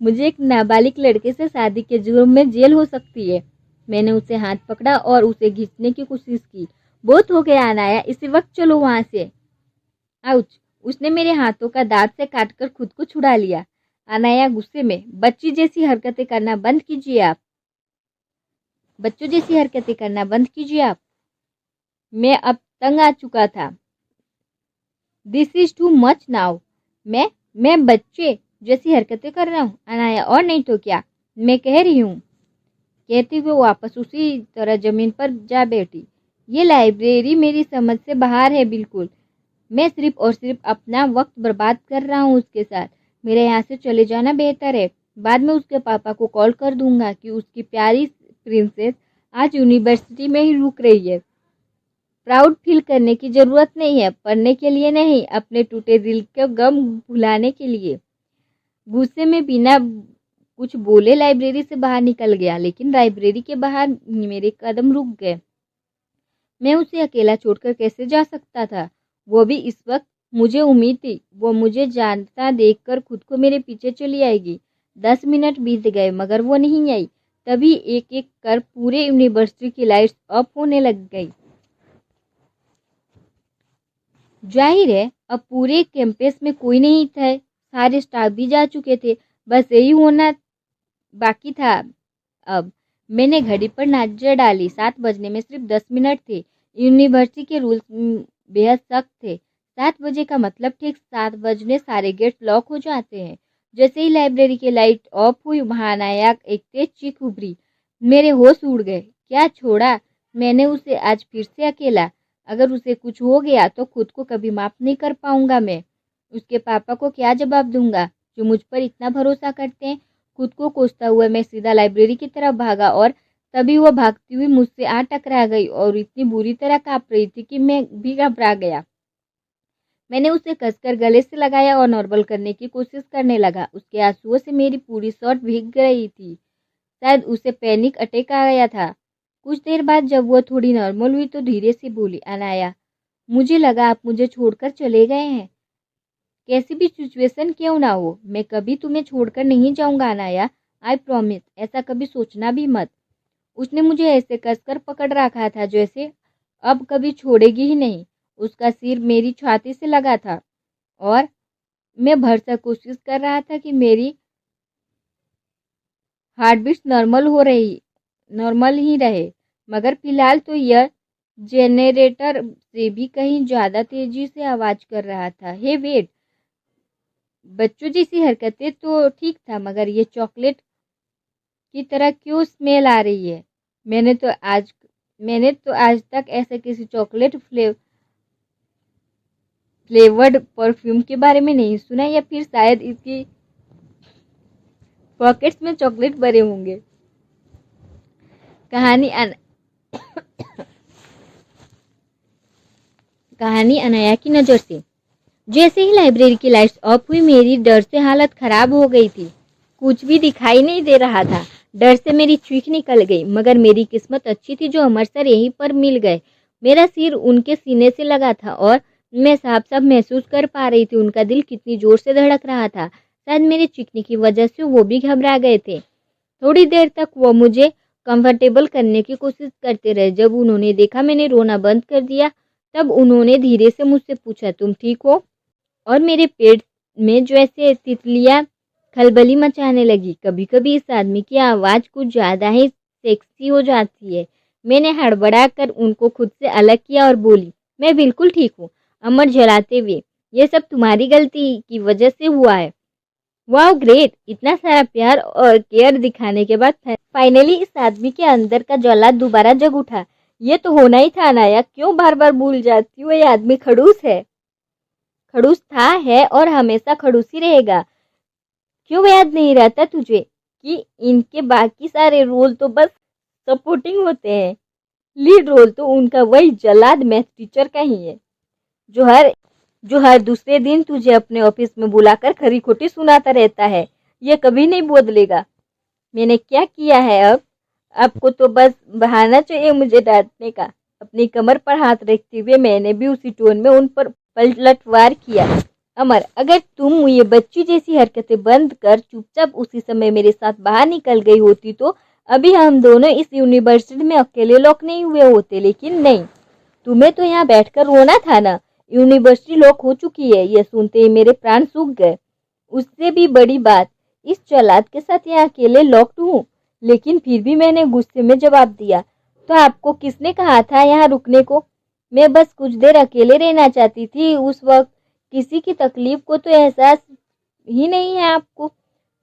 मुझे एक नाबालिग लड़के से शादी के जुर्म में जेल हो सकती है। मैंने उसे हाथ पकड़ा और उसे खींचने की कोशिश की। बहुत हो गया अनाया, इसी वक्त चलो वहां से। आउच! उसने मेरे हाथों का दांत से काटकर खुद को छुड़ा लिया। अनाया गुस्से में, बच्ची जैसी हरकतें करना बंद कीजिए आप। बच्चों जैसी हरकतें करना बंद कीजिए आप। मैं अब तंग आ चुका था। This is too much now. मैं बच्चे जैसी हरकतें कर रहा हूँ अनाया, और नहीं तो क्या मैं कह रही हूँ। कहते हुए वापस उसी तरह जमीन पर जा बैठी। ये लाइब्रेरी मेरी समझ से बाहर है बिल्कुल। मैं सिर्फ और सिर्फ अपना वक्त बर्बाद कर रहा हूँ उसके साथ। मेरे यहाँ से चले जाना बेहतर है। बाद में उसके पापा को कॉल कर दूंगा कि उसकी प्यारी प्रिंसेस आज यूनिवर्सिटी में ही रुक रही है। प्राउड फील करने की जरूरत नहीं है, पढ़ने के लिए नहीं, अपने टूटे दिल के गम भुलाने के लिए। गुस्से में बिना कुछ बोले लाइब्रेरी से बाहर निकल गया, लेकिन लाइब्रेरी के बाहर मेरे कदम रुक गए। मैं उसे अकेला छोड़कर कैसे जा सकता था, वो भी इस वक्त। मुझे उम्मीद थी वो मुझे जानता देखकर खुद को मेरे पीछे चली आएगी। 10 मिनट बीत गए मगर वो नहीं आई। तभी एक एक कर पूरे यूनिवर्सिटी की लाइट्स ऑफ होने लग गई। जाहिर है अब पूरे कैंपस में कोई नहीं था, सारे स्टाफ भी जा चुके थे। बस यही होना बाकी था। अब मैंने घड़ी पर नजर डाली। 7 बजने में सिर्फ 10 मिनट थे। यूनिवर्सिटी के रूल्स बेहद सख्त थे। 7 बजे का मतलब ठीक 7 बजने सारे गेट लॉक हो जाते हैं। जैसे ही लाइब्रेरी की लाइट ऑफ हुई, महानायक एक तेज चीख उभरी। मेरे होश उड़ गए। क्या छोड़ा मैंने उसे आज फिर से अकेला? अगर उसे कुछ हो गया तो खुद को कभी माफ नहीं कर पाऊंगा मैं। उसके पापा को क्या जवाब दूंगा जो मुझ पर इतना भरोसा करते हैं। खुद को कोसता हुआ मैं सीधा लाइब्रेरी की तरफ भागा और तभी वो भागती हुई मुझसे आ टकरा गई और इतनी बुरी तरह कांप रही थी कि मैं भी घबरा गया। मैंने उसे कसकर गले से लगाया और नॉर्मल करने की कोशिश करने लगा। उसके आंसुओं से मेरी पूरी शर्ट भीग गई थी। शायद उसे पैनिक अटैक आ गया था। कुछ देर बाद जब वो थोड़ी नॉर्मल हुई तो धीरे से बोली, अनाया, मुझे लगा आप मुझे छोड़कर चले गए हैं। कैसी भी सिचुएशन क्यों ना हो, मैं कभी तुम्हें छोड़कर नहीं जाऊंगा अनाया, आई प्रॉमिस। ऐसा कभी सोचना भी मत। उसने मुझे ऐसे कसकर पकड़ रखा था जैसे अब कभी छोड़ेगी ही नहीं। उसका सिर मेरी छाती से लगा था और मैं भरसक कोशिश कर रहा था कि मेरी हार्ट बीट्स नॉर्मल ही रहे, मगर फिलहाल तो यह जेनरेटर से भी कहीं ज्यादा तेजी से आवाज कर रहा था। हे वेट, बच्चों जैसी हरकतें तो ठीक था, मगर ये चॉकलेट की तरह क्यों स्मेल आ रही है? मैंने तो आज तक ऐसे किसी चॉकलेट फ्लेवर्ड परफ्यूम के बारे में नहीं सुना, या फिर शायद इसकी पॉकेट्स में चॉकलेट भरे होंगे। कहानी अनाया की नज़र से। जैसे ही लाइब्रेरी की लाइट्स ऑफ हुई मेरी डर से हालत खराब हो गई थी। कुछ भी दिखाई नहीं दे रहा था। डर से मेरी चीख निकल गई, मगर मेरी किस्मत अच्छी थी जो अमर सर यहीं पर मिल गए। मेरा सिर उनके सीने से लगा था और मैं साफ साफ महसूस कर पा रही थी उनका दिल कितनी जोर से धड़क रहा था। शायद मेरे चीखने की वजह से वो भी घबरा गए थे। थोड़ी देर तक वो मुझे कंफर्टेबल करने की कोशिश करते रहे। जब उन्होंने देखा मैंने रोना बंद कर दिया, तब उन्होंने धीरे से मुझसे पूछा, तुम ठीक हो? और मेरे पेट में जैसे तितलियां खलबली मचाने लगी। कभी कभी इस आदमी की आवाज़ कुछ ज़्यादा ही सेक्सी हो जाती है। मैंने हड़बड़ा कर उनको खुद से अलग किया और बोली, मैं बिल्कुल ठीक हूँ। अमर जलाते हुए, ये सब तुम्हारी गलती की वजह से हुआ है। वाह ग्रेट, इतना सारा प्यार और केयर दिखाने के बाद फाइनली इस आदमी के अंदर का जौलाद दोबारा जग उठा। ये तो होना ही था अनाया, क्यों बार बार भूल जाती हूँ? ये आदमी खड़ूस है, खड़ूस था, है और हमेशा खड़ूस ही रहेगा। क्यों याद नहीं रहता तुझे कि इनके बाकी सारे रोल तो बस सपोर्टिंग होते हैं? लीड रोल तो उनका वही जल्लाद मैथ टीचर का ही है, जो हर दूसरे दिन तुझे अपने ऑफिस में बुलाकर खरी खोटी सुनाता रहता है। ये कभी नहीं बदलेगा। मैंने क्या किया है अब? आपको तो बस बहाना चाहिए मुझे डांटने का। अपनी कमर पर हाथ रखते हुए मैंने भी उसी टोन में उन पर पलटवार किया। अमर, अगर तुम ये बच्ची जैसी हरकतें बंद कर चुपचाप उसी समय मेरे साथ बाहर निकल गई होती तो अभी हम दोनों इस यूनिवर्सिटी में अकेले लॉक नहीं हुए होते। लेकिन नहीं, तुम्हें तो यहाँ बैठकर रोना था ना। यूनिवर्सिटी लॉक हो चुकी है, यह सुनते ही मेरे प्राण सूख गए। उससे भी बड़ी बात, इस जल्लाद के साथ यहाँ अकेले लॉक्ड हूँ। लेकिन फिर भी मैंने गुस्से में जवाब दिया, तो आपको किसने कहा था यहाँ रुकने को? मैं बस कुछ देर अकेले रहना चाहती थी। उस वक्त किसी की तकलीफ को तो एहसास ही नहीं है आपको।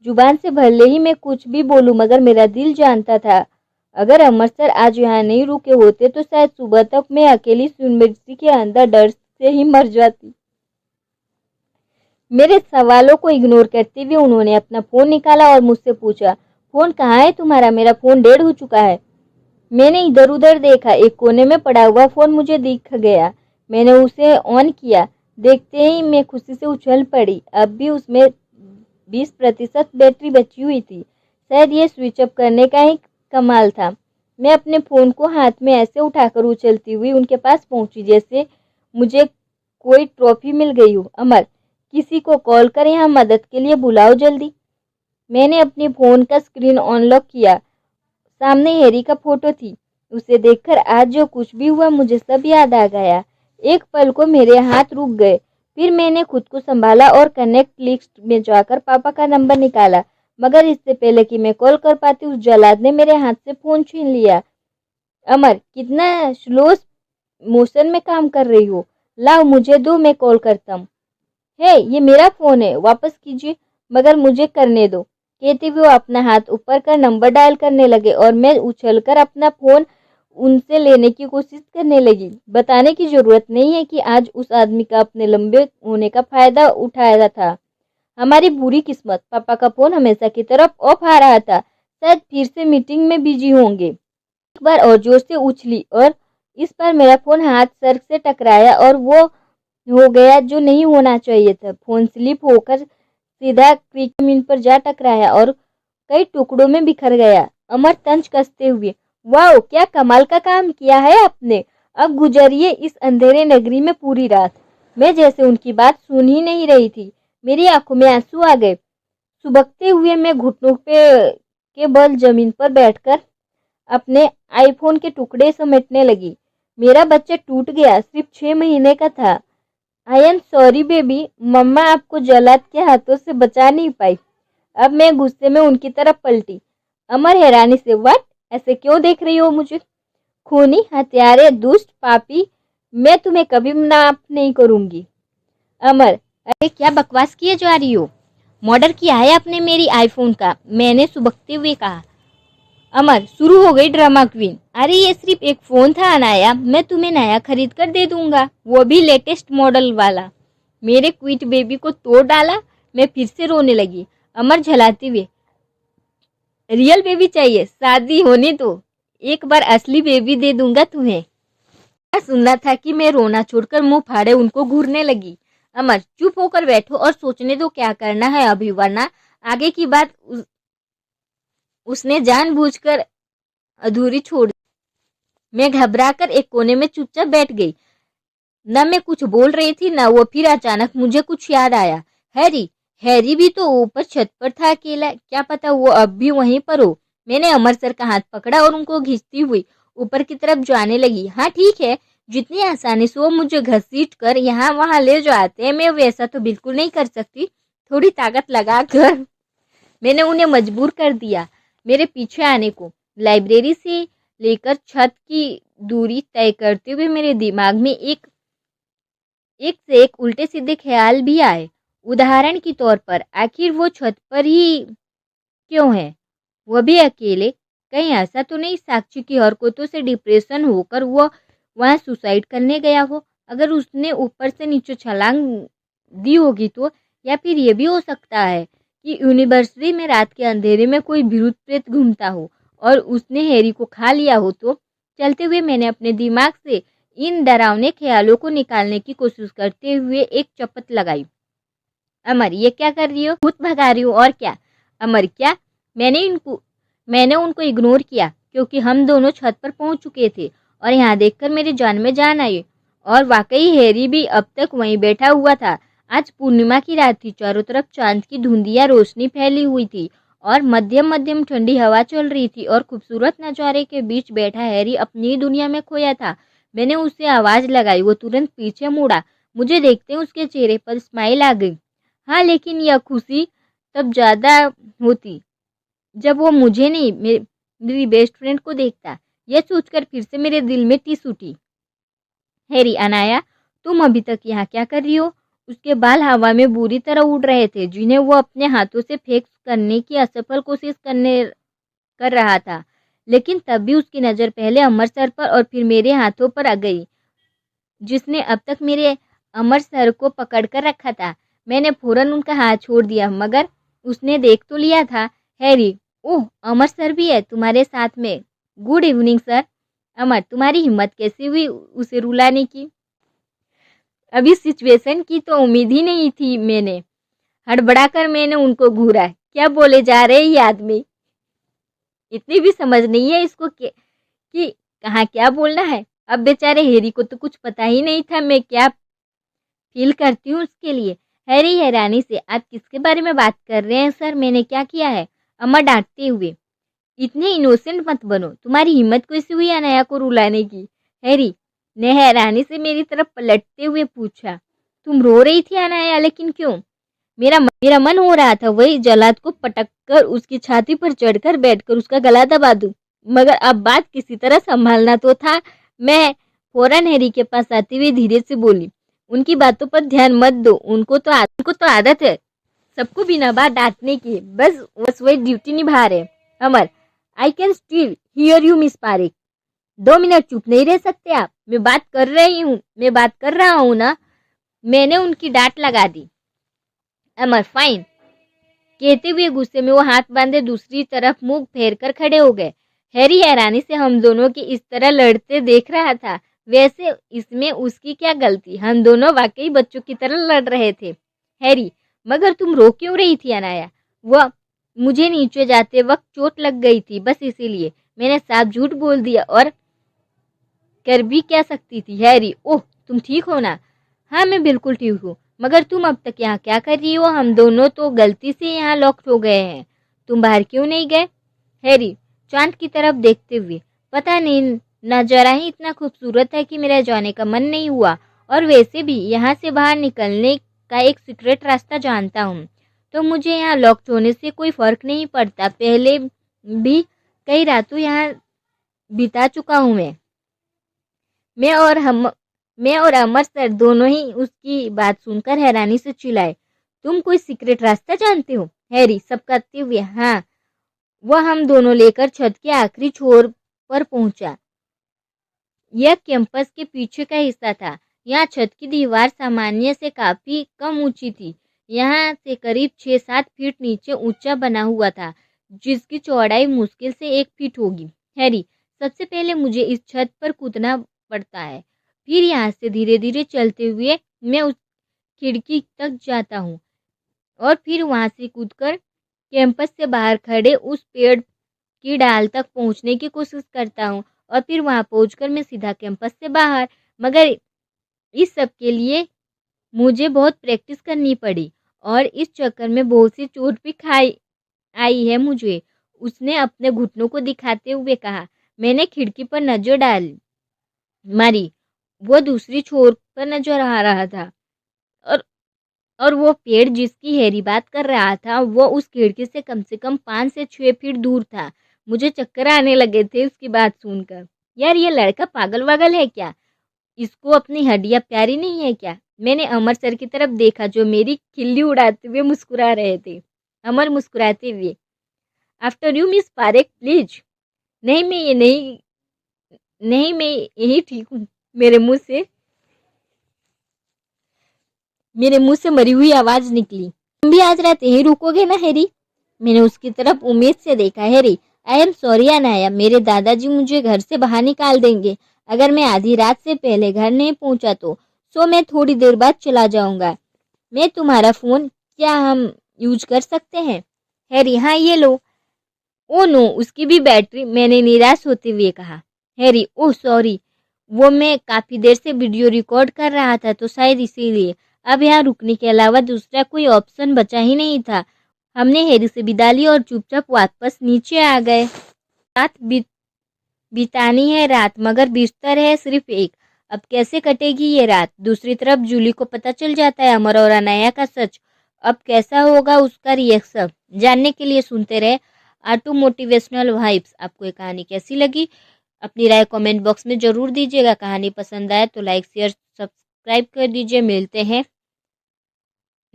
जुबान से भले ही मैं कुछ भी बोलूं, मगर मेरा दिल जानता था अगर अमर सर आज यहाँ नहीं रुके होते तो शायद सुबह तक मैं अकेली यूनिवर्सिटी के अंदर डर से ही मर जाती। मेरे सवालों को इग्नोर करते हुए उन्होंने अपना फोन निकाला और मुझसे पूछा, फोन कहाँ है तुम्हारा? मेरा फोन डेड हो चुका है। मैंने इधर उधर देखा, एक कोने में पड़ा हुआ फोन मुझे दिख गया। मैंने उसे ऑन किया। देखते ही मैं खुशी से उछल पड़ी। अब भी उसमें 20% बैटरी बची हुई थी। शायद ये स्विच ऑफ करने का ही कमाल था। मैं अपने फोन को हाथ में ऐसे उठाकर उछलती हुई उनके पास पहुंची जैसे मुझे कोई ट्रॉफी मिल गई हो। अमर, किसी को कॉल कर यहाँ मदद के लिए बुलाओ जल्दी। मैंने अपने फोन का स्क्रीन अनलॉक किया। सामने हैरी का फोटो थी। उसे देखकर आज जो कुछ भी हुआ मुझे सब याद आ गया। एक पल को मेरे हाथ रुक गए। फिर मैंने खुद को संभाला और कनेक्ट लिस्ट में जाकर पापा का नंबर निकाला, मगर इससे पहले कि मैं कॉल कर पाती उस जल्लाद ने मेरे हाथ से फोन छीन लिया। अमर, कितना स्लो मोशन में काम कर रही हो। लाओ मुझे दो, मैं कॉल करता हूँ। हे, ये मेरा फोन है, वापस कीजिए। मगर मुझे करने दो। कहते हुए वो अपना हाथ ऊपर कर नंबर डायल करने लगे और मैं उछलकर अपना फोन उनसे लेने की कोशिश करने लगी। बताने की जरूरत नहीं है कि आज उस आदमी का अपने लंबे होने का फायदा उठाया था। हमारी बुरी किस्मत, पापा का फोन हमेशा की तरफ ऑफ आ रहा था। शायद फिर से मीटिंग में बिजी होंगे। एक बार और जोर से उछली और इस बार मेरा फोन हाथ सर से टकराया और वो हो गया जो नहीं होना चाहिए था। फोन स्लिप होकर सीधा क्रिक जमीन पर जा टकराया और कई टुकड़ों में बिखर गया। अमर तंज कसते हुए, वाह क्या कमाल का काम किया है आपने। अब गुजरिए इस अंधेरे नगरी में पूरी रात। मैं जैसे उनकी बात सुन ही नहीं रही थी। मेरी आंखों में आंसू आ गए। सुबकते हुए मैं घुटनों पे के बल जमीन पर बैठकर अपने आईफोन के टुकड़े समेटने लगी। मेरा बच्चा टूट गया, सिर्फ 6 महीने का था। आई एम सॉरी बेबी, मम्मा आपको जल्लाद के हाथों से बचा नहीं पाई। अब मैं गुस्से में उनकी तरफ पलटी। अमर हैरानी से, व्हाट, ऐसे क्यों देख रही हो मुझे? खूनी, हत्यारे, दुष्ट, पापी, मैं तुम्हें कभी माफ नहीं करूंगी। अमर, अरे क्या बकवास किए जा रही हो? मर्डर किया है आपने मेरी आईफोन का, मैंने सुबकते हुए कहा। अमर, शुरू हो गई ड्रामा क्वीन। अरे ये सिर्फ एक फोन था अनाया, मैं तुम्हें नया खरीद कर दे दूंगा, वो भी लेटेस्ट मॉडल वाला। मेरे क्वीट बेबी को तोड़ डाला। मैं फिर से रोने लगी। अमर झलाते हुए, रियल बेबी चाहिए? शादी होने दो, एक बार असली बेबी दे दूंगा तुम्हें। क्या सुनना था कि मैं रोना छोड़कर मुंह फाड़े उनको घूरने लगी। अमर, चुप होकर बैठो और सोचने दो क्या करना है अभी, वरना आगे की बात उसने जानबूझकर अधूरी छोड़। मैं घबराकर एक कोने में चुपचाप बैठ गई। न मैं कुछ बोल रही थी न वो। फिर अचानक मुझे कुछ याद आया। हैरी, हैरी भी तो ऊपर छत पर था अकेला, क्या पता वो अब भी वहीं पर हो। मैंने अमर सर का हाथ पकड़ा और उनको खींचती हुई ऊपर की तरफ जाने लगी। हाँ ठीक है, जितनी आसानी से वो मुझे घसीट कर यहाँ वहाँ ले जाते हैं, मैं वैसा तो बिल्कुल नहीं कर सकती। थोड़ी ताकत लगा कर मैंने उन्हें मजबूर कर दिया मेरे पीछे आने को। लाइब्रेरी से लेकर छत की दूरी तय करते हुए मेरे दिमाग में एक से एक उल्टे सीधे ख्याल भी आए। उदाहरण के तौर पर, आखिर वो छत पर ही क्यों है, वो भी अकेले? कहीं ऐसा तो नहीं साक्षी की हरकतों से डिप्रेशन होकर वो वहाँ सुसाइड करने गया हो? अगर उसने ऊपर से नीचे छलांग दी होगी तो, या फिर ये भी हो सकता है कि यूनिवर्सिटी में रात के अंधेरे में कोई भूत प्रेत घूमता हो और उसने हैरी को खा लिया हो तो। चलते हुए मैंने अपने दिमाग से इन डरावने ख्यालों को निकालने की कोशिश करते हुए एक चपत लगाई। अमर, ये क्या कर रही हो? भूत भगा रही हो और क्या? अमर, क्या? मैंने उनको इग्नोर किया क्योंकि हम दोनों छत पर पहुंच चुके थे और यहाँ देखकर मेरी जान में जान आई। और वाकई हैरी भी अब तक वहीं बैठा हुआ था। आज पूर्णिमा की रात थी। चारों तरफ चांद की धुंधिया रोशनी फैली हुई थी और मध्यम मध्यम ठंडी हवा चल रही थी और खूबसूरत नजारे के बीच बैठा हैरी अपनी दुनिया में खोया था। मैंने उसे आवाज लगाई। वो तुरंत पीछे मुड़ा। मुझे देखते ही उसके चेहरे पर स्माइल आ गई। हाँ, लेकिन यह खुशी तब ज्यादा होती जब वो मुझे नहीं, मेरी बेस्ट फ्रेंड को देखता। यह सोचकर फिर से मेरे दिल में टीस उठी। हैरी, अनाया, तुम अभी तक यहाँ क्या कर रही हो? उसके बाल हवा में बुरी तरह उड़ रहे थे, जिन्हें वो अपने हाथों से फेंक करने की असफल कोशिश कर रहा था। लेकिन तब भी उसकी नज़र पहले अमर सर पर और फिर मेरे हाथों पर आ गई, जिसने अब तक मेरे अमर सर को पकड़ कर रखा था। मैंने फौरन उनका हाथ छोड़ दिया, मगर उसने देख तो लिया था। हैरी, ओह, अमर सर भी है तुम्हारे साथ में। Good evening sir. अमर, तुम्हारी हिम्मत कैसी हुई उसे रुलाने की? अभी सिचुएशन की तो उम्मीद ही नहीं थी। मैंने हड़बड़ाकर मैंने उनको घूरा। क्या बोले जा रहे ये आदमी? इतनी भी समझ नहीं है इसको कि कहाँ क्या बोलना है। अब बेचारे हैरी को तो कुछ पता ही नहीं था मैं क्या फील करती हूँ उसके लिए। हैरी हैरानी से, आप किसके बारे में बात कर रहे हैं सर? मैंने क्या किया है? अमर डांटते हुए, इतने इनोसेंट मत बनो। तुम्हारी हिम्मत कैसी हुई अनाया को रुलाने की? हैरी ने हैरानी से मेरी तरफ पलटते हुए पूछा। तुम रो रही थी अनाया, लेकिन क्यों? मेरा मन हो रहा था वही जल्लाद को पटक कर उसकी छाती पर चढ़कर बैठकर उसका गला दबा दूं, मगर अब बात किसी तरह संभालना तो था। मैं फौरन हैरी के पास आती हुई धीरे से बोली, उनकी बातों पर ध्यान मत दो। उनको तो आदत है सबको बिना बात डांटने की। बस वही ड्यूटी निभा रहे। Amar, I can still hear you miss Parekh. 2 minute चुप नहीं रह सकते आप? मैं बात कर रहा हूँ ना। मैंने उनकी डांट लगा दी। अमर फाइन कहते हुए गुस्से में वो हाथ बांधे दूसरी तरफ मुंह फेर कर खड़े हो गए। हैरी हैरानी से हम दोनों की इस तरह लड़ते देख रहा था। वैसे इसमें उसकी क्या गलती? हम दोनों वाकई बच्चों की तरह लड़ रहे थे। हैरी, मगर तुम रो क्यों रही थी अनाया? वह मुझे नीचे जाते वक्त चोट लग गई थी, बस इसीलिए। मैंने साफ झूठ बोल दिया और कर भी क्या सकती थी। हैरी, ओह तुम ठीक हो ना? हाँ मैं बिल्कुल ठीक हूँ, मगर तुम अब तक यहाँ क्या कर रही हो? हम दोनों तो गलती से यहाँ लॉक हो गए हैं। तुम बाहर क्यों नहीं गए? हैरी चांद की तरफ देखते हुए, पता नहीं, नजारा ही इतना खूबसूरत है कि मेरा जाने का मन नहीं हुआ। और वैसे भी यहाँ से बाहर निकलने का एक सीक्रेट रास्ता जानता हूँ, तो मुझे यहाँ लॉक होने से कोई फर्क नहीं पड़ता। पहले भी कई रातों यहाँ बिता चुका हूँ मैं और अमर सर दोनों ही उसकी बात सुनकर हैरानी से चिल्लाए। तुम कोई सीक्रेट रास्ता जानते हो? हैरी सब कहते हुए, हाँ। वह हम दोनों लेकर छत के आखिरी छोर पर पहुंचा। यह कैंपस के पीछे का हिस्सा था। यहाँ छत की दीवार सामान्य से काफी कम ऊंची थी। यहाँ से करीब 6-7 फीट नीचे ऊंचा बना हुआ था, जिसकी चौड़ाई मुश्किल से 1 फीट होगी। हैरी, सबसे पहले मुझे इस छत पर कूदना पड़ता है, फिर यहाँ से धीरे धीरे चलते हुए मैं उस खिड़की तक जाता हूँ और फिर वहां से कूदकर कैंपस से बाहर खड़े उस पेड़ की डाल तक पहुंचने की कोशिश करता हूँ और फिर वहां पहुंचकर मैं सीधा कैंपस से बाहर। मगर इस सब के लिए मुझे बहुत प्रैक्टिस करनी पड़ी और इस चक्कर में बहुत सी चोट भी खाई आई है मुझे। उसने अपने घुटनों को दिखाते हुए कहा। मैंने खिड़की पर नजर मारी। वो दूसरी छोर पर नजर आ रहा था और वो पेड़ जिसकी हैरी बात कर रहा था वो उस खिड़की से कम 5 से 6 फीट दूर था। मुझे चक्कर आने लगे थे उसकी बात सुनकर। यार ये लड़का पागल वागल है क्या? इसको अपनी हड्डियां प्यारी नहीं है क्या? मैंने अमर सर की तरफ देखा जो मेरी खिल्ली उड़ाते हुए मुस्कुरा रहे थे। अमर मुस्कुराते हुए, after you miss Parekh please. नहीं मैं ये नहीं मैं यही ठीक हूँ। मेरे मुंह से मरी हुई आवाज निकली। तुम भी आज रात यहीं रुकोगे ना हैरी? मैंने उसकी तरफ उम्मीद से देखा। Harry, I am sorry Anaya, मेरे दादाजी मुझे घर से बाहर निकाल देंगे अगर मैं आधी रात से पहले घर नहीं पहुंचा तो। सो मैं थोड़ी देर बाद चला जाऊंगा। मैं तुम्हारा फोन क्या हम यूज कर सकते हैं? हैरी, हाँ ये लो। ओ नो, उसकी भी बैटरी, मैंने निराश होते हुए कहा। हैरी, ओह सॉरी, वो मैं काफी देर से वीडियो रिकॉर्ड कर रहा था तो शायद इसीलिए। अब यहाँ रुकने के अलावा दूसरा कोई ऑप्शन बचा ही नहीं था। हमने हैरी से विदा ली और चुपचाप वापस नीचे आ गए। बितानी है रात, मगर बिस्तर है सिर्फ एक। अब कैसे कटेगी ये रात? दूसरी तरफ जूली को पता चल जाता है अमर और अनाया का सच। अब कैसा होगा उसका रिएक्शन? जानने के लिए सुनते रहे आटू मोटिवेशनल वाइब्स। आपको ये कहानी कैसी लगी? अपनी राय कमेंट बॉक्स में जरूर दीजिएगा। कहानी पसंद आए तो लाइक शेयर सब्सक्राइब कर दीजिए। मिलते हैं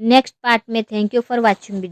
नेक्स्ट पार्ट में। Thank you for watching video.